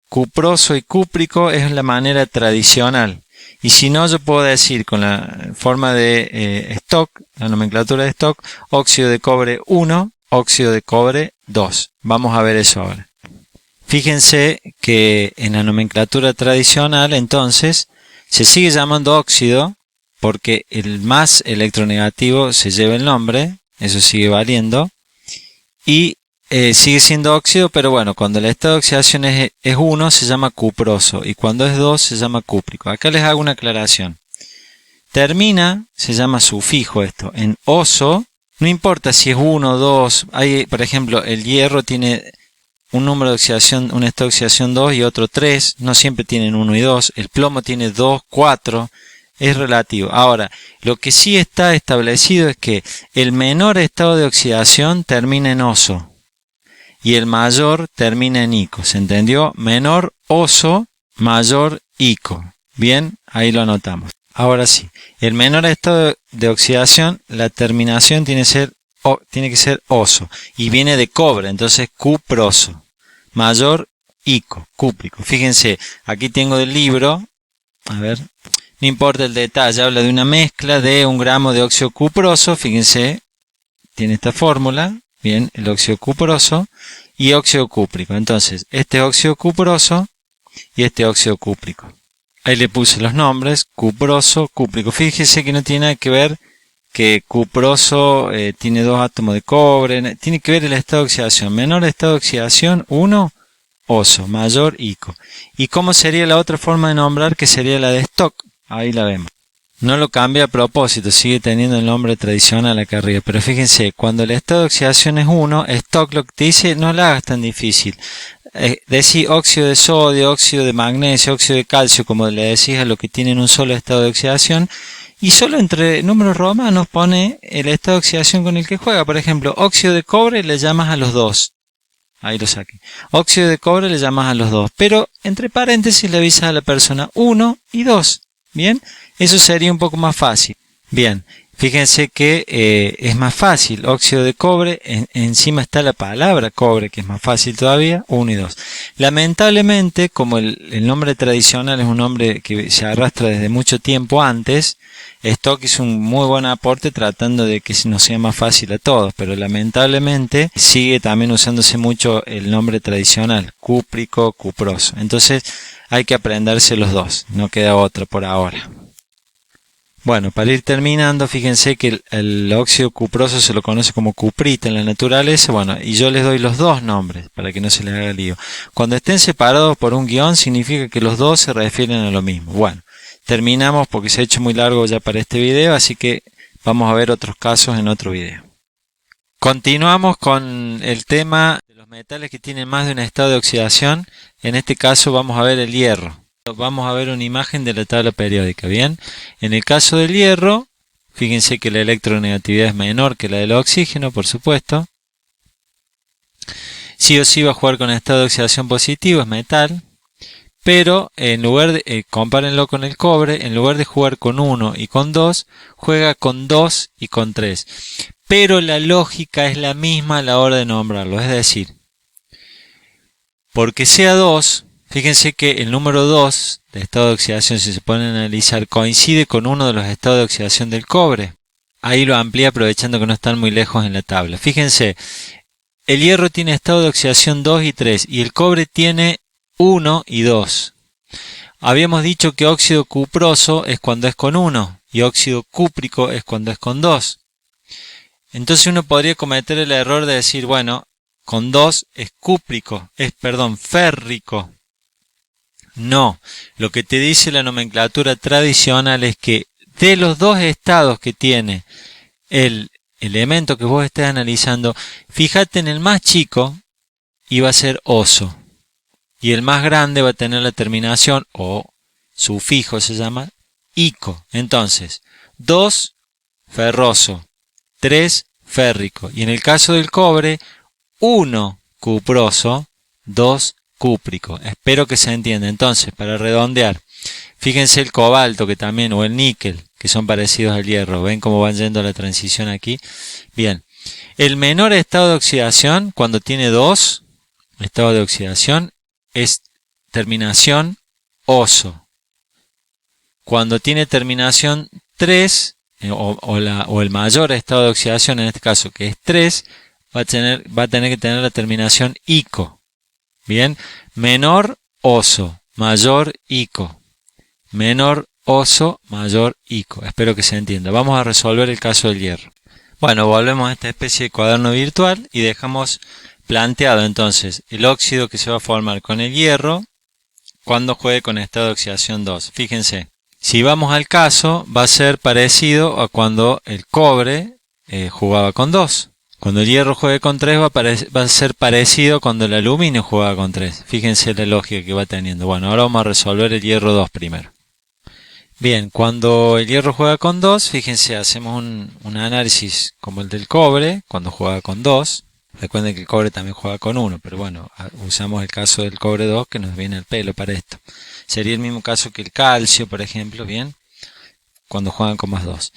cuproso y cúprico, es la manera tradicional. Y si no, yo puedo decir con la forma de Stock, la nomenclatura de Stock, óxido de cobre 1, óxido de cobre 2. Vamos a ver eso ahora. Fíjense que en la nomenclatura tradicional, entonces, se sigue llamando óxido, porque el más electronegativo se lleva el nombre, eso sigue valiendo, y sigue siendo óxido, pero bueno, cuando el estado de oxidación es 1 se llama cuproso, y cuando es 2 se llama cúprico. Acá les hago una aclaración. Termina, se llama sufijo esto, en oso, no importa si es 1 o 2, hay, por ejemplo, el hierro tiene un número de oxidación, un estado de oxidación 2 y otro 3, no siempre tienen 1 y 2, el plomo tiene 2, 4, es relativo. Ahora, lo que sí está establecido es que el menor estado de oxidación termina en oso y el mayor termina en ico. ¿Se entendió? Menor oso, mayor ico. Bien, ahí lo anotamos. Ahora sí, el menor estado de oxidación, la terminación tiene que ser oso y viene de cobre, entonces cuproso. Mayor ico, cúprico. Fíjense, aquí tengo del libro, a ver. No importa el detalle, habla de una mezcla de 1 gramo de óxido cuproso, fíjense, tiene esta fórmula, bien, el óxido cuproso y óxido cúprico. Entonces, este óxido cuproso y este óxido cúprico. Ahí le puse los nombres, cuproso, cúprico. Fíjense que no tiene nada que ver que cuproso tiene 2 átomos de cobre, tiene que ver el estado de oxidación. Menor estado de oxidación, 1, oso, mayor, ico. ¿Y cómo sería la otra forma de nombrar, que sería la de Stock? Ahí la vemos. No lo cambia a propósito, sigue teniendo el nombre tradicional acá arriba. Pero fíjense, cuando el estado de oxidación es 1, Stock lo que te dice, no la hagas tan difícil. Decís óxido de sodio, óxido de magnesio, óxido de calcio, como le decís a lo que tienen un solo estado de oxidación. Y solo entre números romanos pone el estado de oxidación con el que juega. Por ejemplo, óxido de cobre le llamas a los 2. Ahí lo saqué. Óxido de cobre le llamas a los 2. Pero entre paréntesis le avisas a la persona 1 y 2. Bien, eso sería un poco más fácil. Bien, fíjense que es más fácil. Óxido de cobre, encima está la palabra cobre, que es más fácil todavía, 1 y 2. Lamentablemente, como el nombre tradicional es un nombre que se arrastra desde mucho tiempo antes, Stock hizo un muy buen aporte tratando de que nos sea más fácil a todos, pero lamentablemente sigue también usándose mucho el nombre tradicional, cúprico, cuproso. Entonces hay que aprenderse los dos, no queda otro por ahora. Bueno, para ir terminando, fíjense que el óxido cuproso se lo conoce como cuprita en la naturaleza, bueno, y yo les doy los dos nombres para que no se les haga lío. Cuando estén separados por un guión significa que los dos se refieren a lo mismo. Bueno, terminamos porque se ha hecho muy largo ya para este video, así que vamos a ver otros casos en otro video. Continuamos con el tema de los metales que tienen más de un estado de oxidación. En este caso vamos a ver el hierro. Vamos a ver una imagen de la tabla periódica, ¿bien? En el caso del hierro, fíjense que la electronegatividad es menor que la del oxígeno, por supuesto. Sí o sí va a jugar con estado de oxidación positivo, es metal. Pero en lugar de, compárenlo con el cobre, en lugar de jugar con 1 y con 2, juega con 2 y con 3. Pero la lógica es la misma a la hora de nombrarlo, es decir, porque sea 2, fíjense que el número 2 de estado de oxidación, si se ponen a analizar, coincide con uno de los estados de oxidación del cobre. Ahí lo amplía aprovechando que no están muy lejos en la tabla. Fíjense, el hierro tiene estado de oxidación 2 y 3 y el cobre tiene 1 y 2. Habíamos dicho que óxido cuproso es cuando es con 1 y óxido cúprico es cuando es con 2. Entonces uno podría cometer el error de decir, bueno, con 2 es cúprico, férrico. No, lo que te dice la nomenclatura tradicional es que de los dos estados que tiene el elemento que vos estés analizando, fíjate en el más chico y va a ser oso. Y el más grande va a tener la terminación, o sufijo se llama, ico. Entonces, 2 ferroso, 3 férrico. Y en el caso del cobre, 1 cuproso, 2 cúprico. Espero que se entienda. Entonces, para redondear, fíjense el cobalto que también, o el níquel, que son parecidos al hierro. ¿Ven cómo van yendo la transición aquí? Bien. El menor estado de oxidación, cuando tiene 2 estados de oxidación, es terminación oso. Cuando tiene terminación 3, o el mayor estado de oxidación, en este caso que es 3, va a tener que tener la terminación ico. Bien, menor oso, mayor ico. Menor oso, mayor ico. Espero que se entienda. Vamos a resolver el caso del hierro. Bueno, volvemos a esta especie de cuaderno virtual y dejamos planteado entonces el óxido que se va a formar con el hierro cuando juegue con estado de oxidación 2. Fíjense, si vamos al caso, va a ser parecido a cuando el cobre jugaba con 2. Cuando el hierro juegue con 3 va a ser parecido cuando el aluminio jugaba con 3. Fíjense la lógica que va teniendo. Bueno, ahora vamos a resolver el hierro 2 primero. Bien, cuando el hierro juega con 2, fíjense, hacemos un análisis como el del cobre, cuando juega con 2. Recuerden que el cobre también juega con 1, pero bueno, usamos el caso del cobre 2 que nos viene al pelo para esto. Sería el mismo caso que el calcio, por ejemplo, bien, cuando juegan con más 2.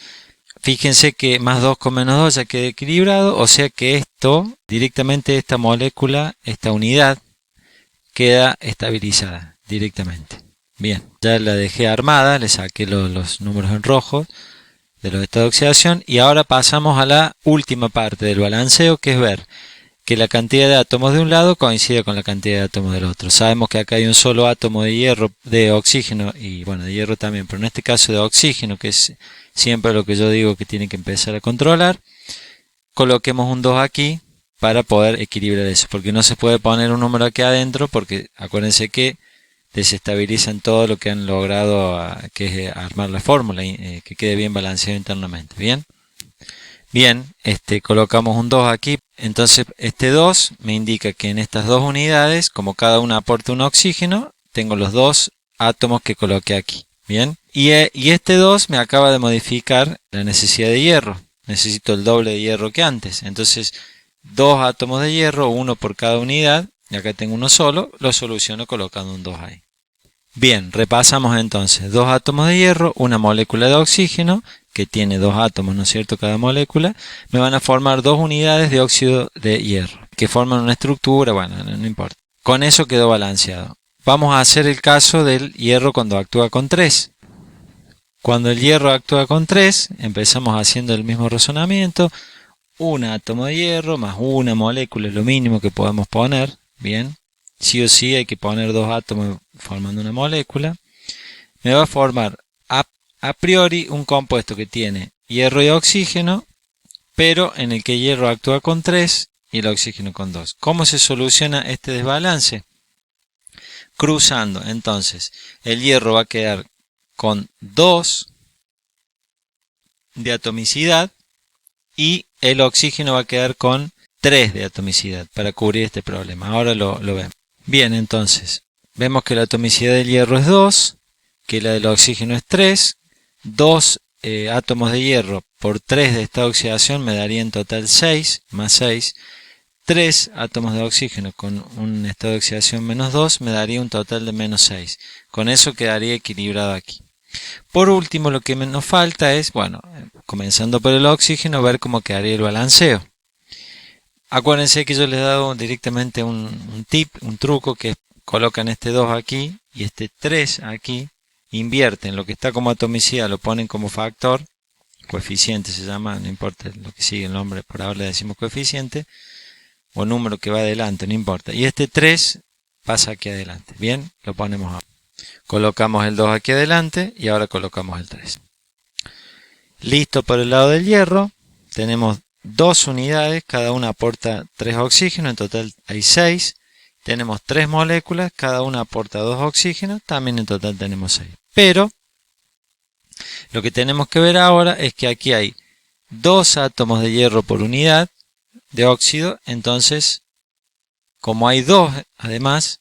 Fíjense que más 2 con menos 2 ya queda equilibrado, o sea que esto, directamente esta molécula, esta unidad, queda estabilizada directamente. Bien, ya la dejé armada, le saqué los números en rojo de los estados de oxidación y ahora pasamos a la última parte del balanceo, que es ver que la cantidad de átomos de un lado coincide con la cantidad de átomos del otro. Sabemos que acá hay un solo átomo de hierro, de oxígeno y bueno, de hierro también, pero en este caso de oxígeno, que es siempre lo que yo digo que tiene que empezar a controlar, coloquemos un 2 aquí para poder equilibrar eso, porque no se puede poner un número aquí adentro, porque acuérdense que desestabilizan todo lo que han logrado, que es armar la fórmula, que quede bien balanceado internamente. Bien, colocamos un 2 aquí. Entonces este 2 me indica que en estas dos unidades, como cada una aporta un oxígeno, tengo los dos átomos que coloqué aquí. Bien, y este 2 me acaba de modificar la necesidad de hierro. Necesito el doble de hierro que antes. Entonces 2 átomos de hierro, uno por cada unidad. Y acá tengo uno solo, lo soluciono colocando un 2 ahí. Bien, repasamos entonces. 2 átomos de hierro, una molécula de oxígeno, que tiene 2 átomos, ¿no es cierto?, cada molécula, me van a formar 2 unidades de óxido de hierro, que forman una estructura, bueno, no importa. Con eso quedó balanceado. Vamos a hacer el caso del hierro cuando actúa con 3. Cuando el hierro actúa con 3, empezamos haciendo el mismo razonamiento. Un átomo de hierro más una molécula es lo mínimo que podemos poner. Bien, sí o sí hay que poner 2 átomos formando una molécula. Me va a formar a priori un compuesto que tiene hierro y oxígeno, pero en el que el hierro actúa con 3 y el oxígeno con 2. ¿Cómo se soluciona este desbalance? Cruzando, entonces, el hierro va a quedar con 2 de atomicidad y el oxígeno va a quedar con 3 de atomicidad para cubrir este problema. Ahora lo vemos. Bien, entonces, vemos que la atomicidad del hierro es 2, que la del oxígeno es 3. 2 átomos de hierro por 3 de esta oxidación me daría en total 6, más 6. 3 átomos de oxígeno con un estado de oxidación menos 2 me daría un total de menos 6. Con eso quedaría equilibrado aquí. Por último, lo que nos falta es, bueno, comenzando por el oxígeno, ver cómo quedaría el balanceo. Acuérdense que yo les he dado directamente un tip, un truco, que colocan este 2 aquí y este 3 aquí, invierten lo que está como atomicidad, lo ponen como factor, coeficiente se llama, no importa lo que sigue el nombre, por ahora le decimos coeficiente, o número que va adelante, no importa. Y este 3 pasa aquí adelante. Bien, lo ponemos ahora. Colocamos el 2 aquí adelante y ahora colocamos el 3. Listo por el lado del hierro. Tenemos 2 unidades, cada una aporta 3 oxígenos, en total hay 6. Tenemos 3 moléculas, cada una aporta 2 oxígenos, también en total tenemos 6. Pero lo que tenemos que ver ahora es que aquí hay 2 átomos de hierro por unidad de óxido, entonces como hay 2 además,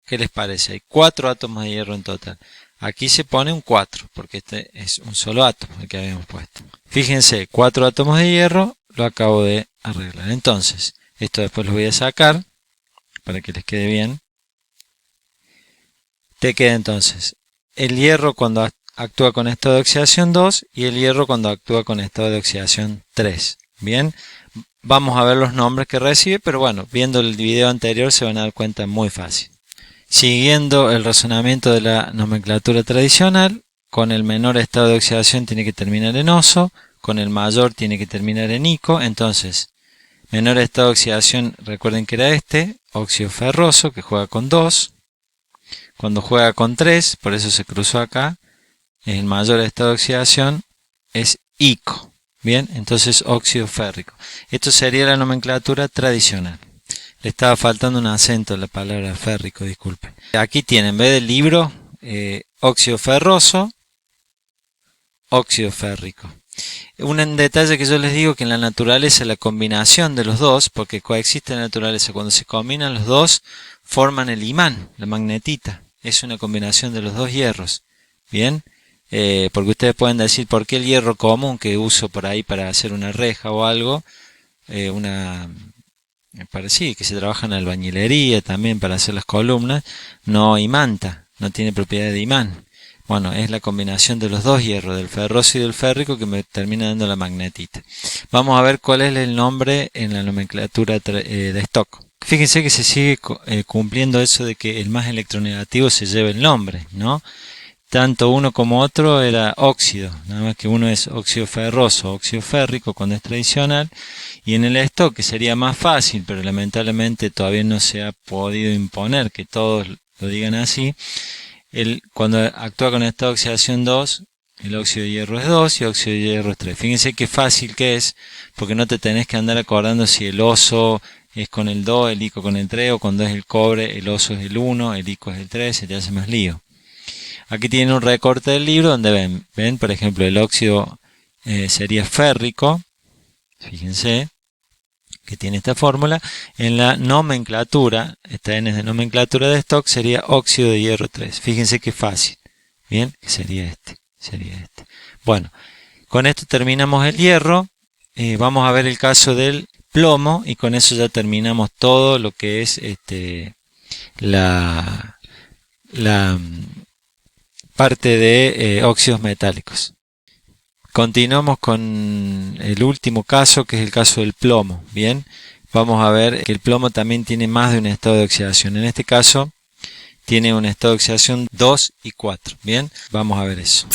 ¿qué les parece? Hay 4 átomos de hierro en total. Aquí se pone un 4 porque este es un solo átomo el que habíamos puesto. Fíjense, 4 átomos de hierro, lo acabo de arreglar. Entonces, esto después lo voy a sacar para que les quede bien. Te queda entonces el hierro cuando actúa con estado de oxidación 2 y el hierro cuando actúa con estado de oxidación 3. Bien, vamos a ver los nombres que recibe, pero bueno, viendo el video anterior se van a dar cuenta muy fácil. Siguiendo el razonamiento de la nomenclatura tradicional, con el menor estado de oxidación tiene que terminar en oso, con el mayor tiene que terminar en ico. Entonces, menor estado de oxidación, recuerden que era este, óxido ferroso, que juega con 2. Cuando juega con 3, por eso se cruzó acá, el mayor estado de oxidación es ico. Bien, entonces óxido férrico. Esto sería la nomenclatura tradicional. Le estaba faltando un acento a la palabra férrico, disculpen. Aquí tienen, en vez del libro, óxido ferroso, óxido férrico. Un detalle que yo les digo, que en la naturaleza la combinación de los dos, porque coexiste en la naturaleza, cuando se combinan los dos, forman el imán, la magnetita. Es una combinación de los dos hierros. Bien, porque ustedes pueden decir, ¿por qué el hierro común que uso por ahí para hacer una reja o algo? Sí, que se trabaja en albañilería también para hacer las columnas, no imanta, no tiene propiedad de imán. Bueno, es la combinación de los dos hierros, del ferroso y del férrico, que me termina dando la magnetita. Vamos a ver cuál es el nombre en la nomenclatura de Stock. Fíjense que se sigue cumpliendo eso de que el más electronegativo se lleve el nombre, ¿no? Tanto uno como otro era óxido, nada más que uno es óxido ferroso, óxido férrico cuando es tradicional, y en el stock, que sería más fácil, pero lamentablemente todavía no se ha podido imponer que todos lo digan así, cuando actúa con estado de oxidación 2, el óxido de hierro es 2 y el óxido de hierro es 3. Fíjense qué fácil que es, porque no te tenés que andar acordando si el oso es con el 2, el ico con el 3, o cuando es el cobre, el oso es el 1, el ico es el 3, se te hace más lío. Aquí tienen un recorte del libro donde ven por ejemplo, el óxido sería férrico, fíjense que tiene esta fórmula. En la nomenclatura, esta N es de nomenclatura de Stock, sería óxido de hierro 3. Fíjense qué fácil. Bien, sería este. Bueno, con esto terminamos el hierro. Vamos a ver el caso del plomo y con eso ya terminamos todo lo que es la parte de óxidos metálicos. Continuamos con el último caso, que es el caso del plomo. Bien, vamos a ver que el plomo también tiene más de un estado de oxidación. En este caso tiene un estado de oxidación 2 y 4. Bien, vamos a ver eso.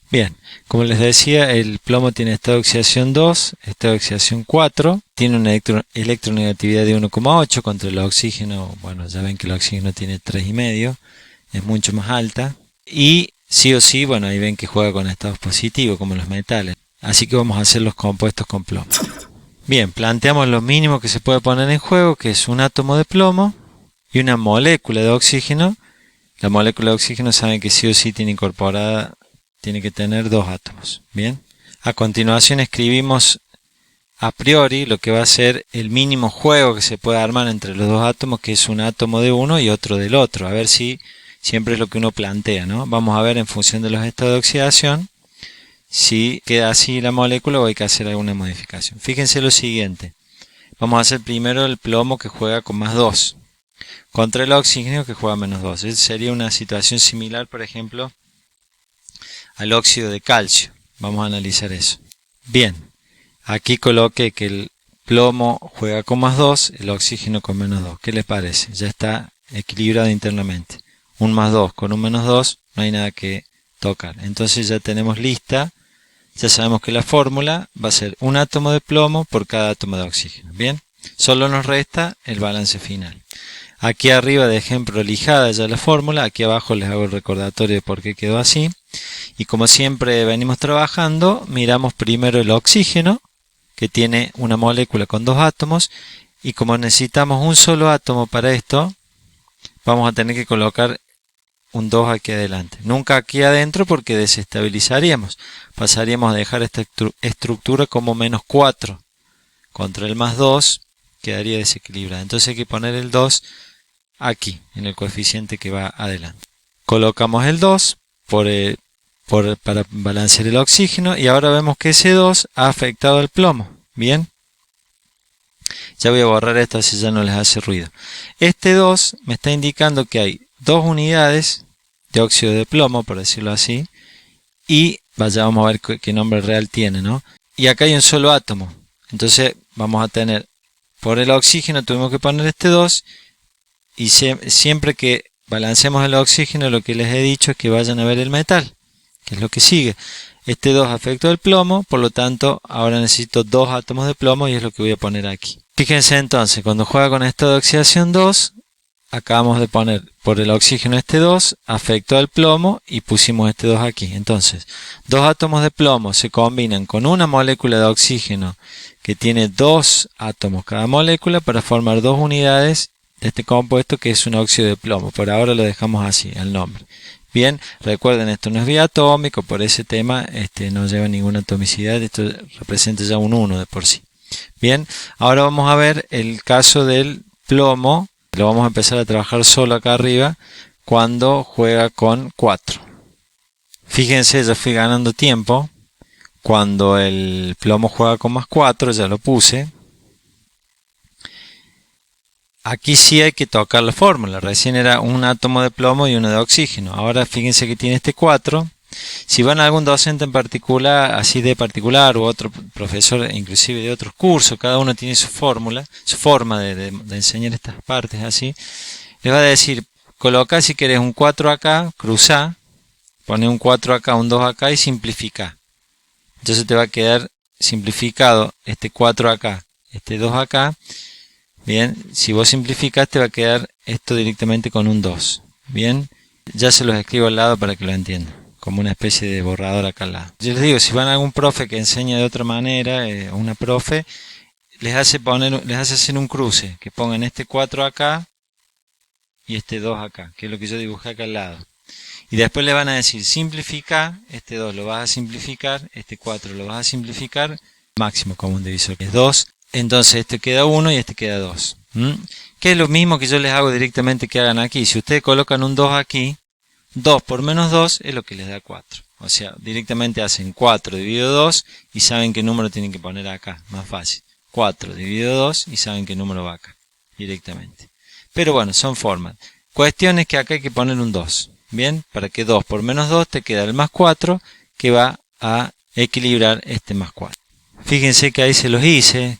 Bien, como les decía, el plomo tiene estado de oxidación 2, estado de oxidación 4, tiene una electronegatividad de 1,8 contra el oxígeno. Bueno, ya ven que el oxígeno tiene 3,5, es mucho más alta. Y sí o sí, bueno, ahí ven que juega con estados positivos, como los metales. Así que vamos a hacer los compuestos con plomo. Bien, planteamos lo mínimo que se puede poner en juego, que es un átomo de plomo y una molécula de oxígeno. La molécula de oxígeno saben que sí o sí tiene incorporada, tiene que tener 2 átomos. Bien, a continuación escribimos a priori lo que va a ser el mínimo juego que se puede armar entre los 2 átomos, que es un átomo de uno y otro del otro. A ver si siempre es lo que uno plantea, ¿no? Vamos a ver en función de los estados de oxidación si queda así la molécula o hay que hacer alguna modificación. Fíjense lo siguiente. Vamos a hacer primero el plomo que juega con más 2 contra el oxígeno que juega menos 2. Sería una situación similar, por ejemplo, al óxido de calcio. Vamos a analizar eso. Bien, aquí coloqué que el plomo juega con más 2, el oxígeno con menos 2. ¿Qué les parece? Ya está equilibrado internamente. Un más 2 con un menos 2, no hay nada que tocar. Entonces ya tenemos lista. Ya sabemos que la fórmula va a ser un átomo de plomo por cada átomo de oxígeno. Bien, solo nos resta el balance final. Aquí arriba dejé prolijada ya la fórmula, aquí abajo les hago el recordatorio de por qué quedó así. Y como siempre venimos trabajando, miramos primero el oxígeno, que tiene una molécula con 2 átomos, y como necesitamos un solo átomo para esto, vamos a tener que colocar un 2 aquí adelante. Nunca aquí adentro porque desestabilizaríamos. Pasaríamos a dejar esta estructura como menos 4. Contra el más 2 quedaría desequilibrada. Entonces hay que poner el 2 aquí, en el coeficiente que va adelante. Colocamos el 2 para balancear el oxígeno y ahora vemos que ese 2 ha afectado al plomo. Bien. Ya voy a borrar esto así ya no les hace ruido. Este 2 me está indicando que hay 2 unidades de óxido de plomo, por decirlo así, y vamos a ver qué nombre real tiene, ¿no? Y acá hay un solo átomo. Entonces vamos a tener, por el oxígeno tuvimos que poner este 2, y siempre que balancemos el oxígeno, lo que les he dicho es que vayan a ver el metal, que es lo que sigue. Este 2 afectó el plomo, por lo tanto ahora necesito 2 átomos de plomo y es lo que voy a poner aquí. Fíjense entonces, cuando juega con estado de oxidación 2, acabamos de poner por el oxígeno este 2, afectó al plomo y pusimos este 2 aquí. Entonces, 2 átomos de plomo se combinan con una molécula de oxígeno que tiene 2 átomos cada molécula para formar 2 unidades de este compuesto que es un óxido de plomo. Por ahora lo dejamos así, el nombre. Bien, recuerden, esto no es biatómico, por ese tema no lleva ninguna atomicidad, esto representa ya un 1 de por sí. Bien, ahora vamos a ver el caso del plomo, lo vamos a empezar a trabajar solo acá arriba, cuando juega con 4. Fíjense, ya fui ganando tiempo, cuando el plomo juega con más 4, ya lo puse. Aquí sí hay que tocar la fórmula, recién era un átomo de plomo y uno de oxígeno, ahora fíjense que tiene este 4, si van a algún docente en particular, así de particular, u otro profesor inclusive de otros cursos, cada uno tiene su fórmula, su forma de enseñar estas partes así, les va a decir, coloca si querés un 4 acá, cruza, pone un 4 acá, un 2 acá y simplifica. Entonces te va a quedar simplificado este 4 acá, este 2 acá. Bien, si vos simplificás te va a quedar esto directamente con un 2. Bien, ya se los escribo al lado para que lo entiendan, como una especie de borrador acá al lado. Yo les digo, si van a algún profe que enseña de otra manera, una profe, les hace hacer un cruce, que pongan este 4 acá y este 2 acá, que es lo que yo dibujé acá al lado. Y después le van a decir, simplifica, este 2 lo vas a simplificar, este 4 lo vas a simplificar, máximo común divisor que es 2. Entonces este queda 1 y este queda 2. Que es lo mismo que yo les hago directamente que hagan aquí. Si ustedes colocan un 2 aquí, 2 por menos 2 es lo que les da 4. O sea, directamente hacen 4 dividido 2 y saben qué número tienen que poner acá. Más fácil. 4 dividido 2 y saben qué número va acá. Directamente. Pero bueno, son formas. Cuestión es que acá hay que poner un 2. Bien, para que 2 por menos 2 te queda el más 4 que va a equilibrar este más 4. Fíjense que ahí se los hice.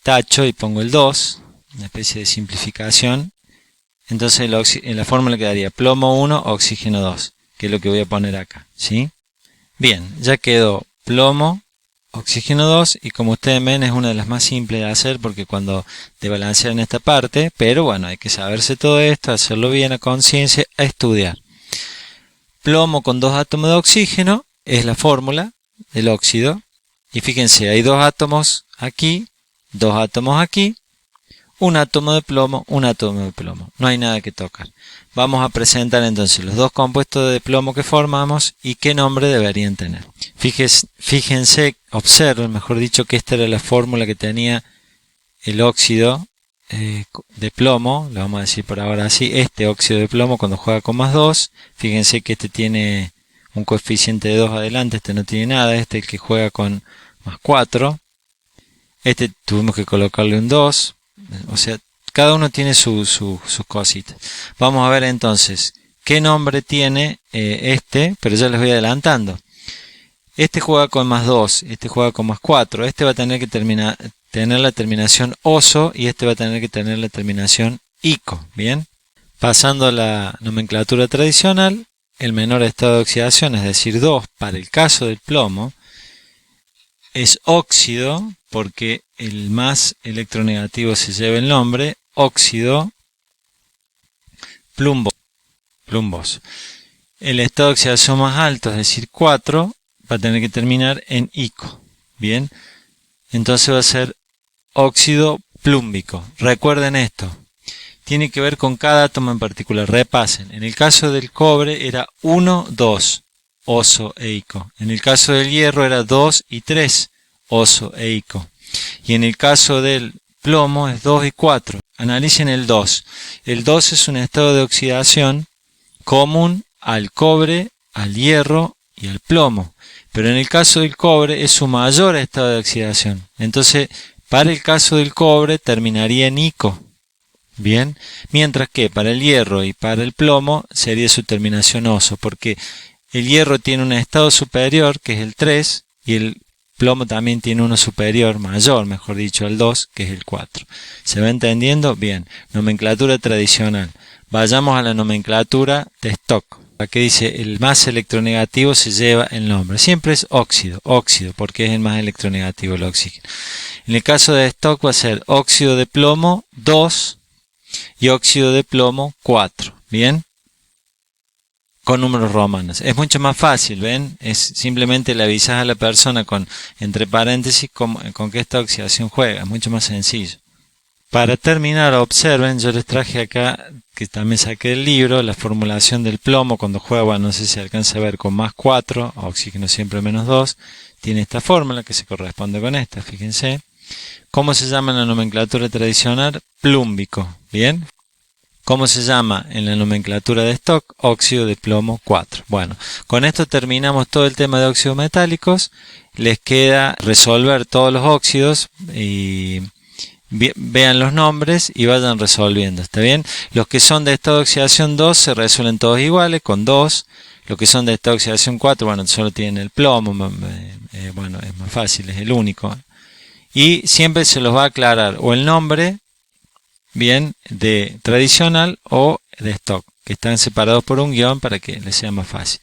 Tacho y pongo el 2, una especie de simplificación. Entonces en la fórmula quedaría plomo 1, oxígeno 2, que es lo que voy a poner acá, ¿sí? Bien, ya quedó plomo, oxígeno 2, y como ustedes ven es una de las más simples de hacer porque cuando te balancean esta parte, pero bueno, hay que saberse todo esto, hacerlo bien a conciencia, a estudiar. plomo con 2 átomos de oxígeno, es la fórmula del óxido. Y fíjense, hay 2 átomos aquí, 2 átomos aquí, un átomo de plomo, un átomo de plomo. No hay nada que tocar. Vamos a presentar entonces los 2 compuestos de plomo que formamos y qué nombre deberían tener. Fíjense, observen, mejor dicho, que esta era la fórmula que tenía el óxido de plomo. Le vamos a decir por ahora así, este óxido de plomo cuando juega con más 2. Fíjense que este tiene un coeficiente de 2 adelante, este no tiene nada, este es el que juega con más 4. Este tuvimos que colocarle un 2. O sea, cada uno tiene sus cositas. Vamos a ver entonces qué nombre tiene pero ya les voy adelantando. Este juega con más 2, este juega con más 4. Este va a tener que tener la terminación oso y este va a tener que tener la terminación ico. Bien, pasando a la nomenclatura tradicional, el menor estado de oxidación, es decir, 2, para el caso del plomo, es óxido, porque el más electronegativo se lleva el nombre, óxido plumboso. El estado de oxidación más alto, es decir, 4, va a tener que terminar en ico. Bien, entonces va a ser óxido plúmbico. Recuerden esto. Tiene que ver con cada átomo en particular. Repasen. En el caso del cobre era 1, 2, oso e ico. En el caso del hierro era 2 y 3, oso e ico. Y en el caso del plomo es 2 y 4. Analicen el 2. El 2 es un estado de oxidación común al cobre, al hierro y al plomo. Pero en el caso del cobre es su mayor estado de oxidación. Entonces, para el caso del cobre terminaría en ico. Bien, mientras que para el hierro y para el plomo sería su terminación oso, porque el hierro tiene un estado superior, que es el 3, y el plomo también tiene uno superior, mayor, mejor dicho, al 2, que es el 4. ¿Se va entendiendo? Bien, nomenclatura tradicional. Vayamos a la nomenclatura de stock. Aquí dice, el más electronegativo se lleva el nombre. Siempre es óxido, porque es el más electronegativo, el oxígeno. En el caso de stock va a ser óxido de plomo 2, y óxido de plomo 4, ¿bien? Con números romanos. Es mucho más fácil, ¿ven? Es simplemente le avisas a la persona entre paréntesis con qué esta oxidación juega. Es mucho más sencillo. Para terminar, observen, yo les traje acá, que también saqué del libro, la formulación del plomo cuando juega, bueno, no sé si alcanza a ver, con más 4, oxígeno siempre menos 2. Tiene esta fórmula que se corresponde con esta, fíjense. ¿Cómo se llama en la nomenclatura tradicional? Plúmbico, ¿bien? ¿Cómo se llama en la nomenclatura de stock? Óxido de plomo 4. Bueno, con esto terminamos todo el tema de óxidos metálicos. Les queda resolver todos los óxidos y vean los nombres y vayan resolviendo, ¿está bien? Los que son de estado de oxidación 2 se resuelven todos iguales, con 2. Los que son de estado de oxidación 4, bueno, solo tienen el plomo, bueno, es más fácil, es el único. Y siempre se los va a aclarar o el nombre, bien, de tradicional o de stock, que están separados por un guión para que les sea más fácil.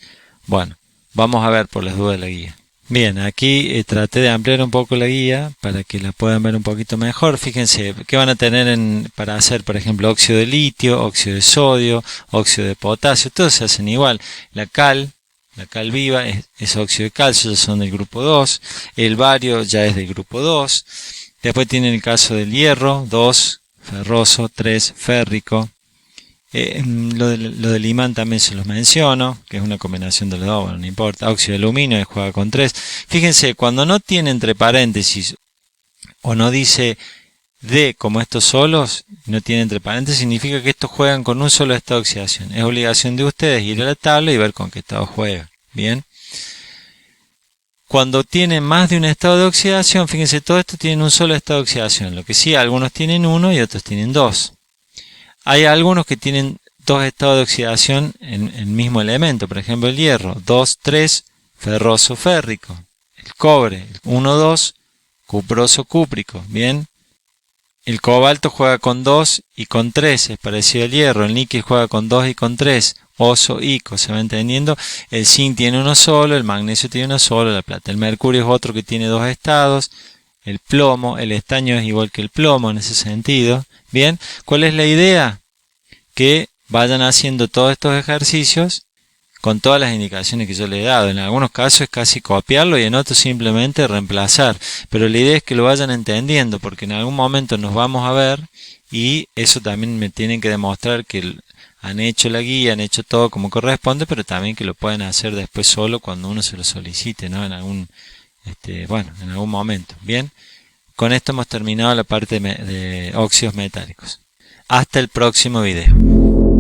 Bueno, vamos a ver por las dudas de la guía. Bien, aquí traté de ampliar un poco la guía para que la puedan ver un poquito mejor. Fíjense, ¿qué van a tener para hacer, por ejemplo, óxido de litio, óxido de sodio, óxido de potasio? Todos se hacen igual. La cal viva es óxido de calcio, ya son del grupo 2. El bario ya es del grupo 2. Después tienen el caso del hierro, 2, ferroso, 3, férrico. Lo del imán también se los menciono, que es una combinación de los dos, bueno, no importa. Óxido de aluminio juega con 3. Fíjense, cuando no tiene entre paréntesis o no dice D como estos solos, no tiene entre paréntesis, significa que estos juegan con un solo estado de oxidación. Es obligación de ustedes ir a la tabla y ver con qué estado juega. Bien. Cuando tienen más de un estado de oxidación, fíjense, todo esto tiene un solo estado de oxidación. Lo que sí, algunos tienen 1 y otros tienen 2. Hay algunos que tienen 2 estados de oxidación en el mismo elemento. Por ejemplo, el hierro, 2, 3, ferroso, férrico. El cobre, 1, 2, cuproso, cúprico. Bien. El cobalto juega con 2 y con 3, es parecido al hierro. El níquel juega con 2 y con 3, oso, ico, ¿se va entendiendo? El zinc tiene uno solo, el magnesio tiene uno solo, la plata. El mercurio es otro que tiene 2 estados. El plomo, el estaño es igual que el plomo en ese sentido. Bien, ¿cuál es la idea? Que vayan haciendo todos estos ejercicios con todas las indicaciones que yo le he dado. En algunos casos es casi copiarlo y en otros simplemente reemplazar. Pero la idea es que lo vayan entendiendo, porque en algún momento nos vamos a ver y eso también me tienen que demostrar que han hecho la guía, han hecho todo como corresponde, pero también que lo pueden hacer después solo cuando uno se lo solicite, ¿no? En algún, en algún momento. Bien, con esto hemos terminado la parte de óxidos metálicos. Hasta el próximo video.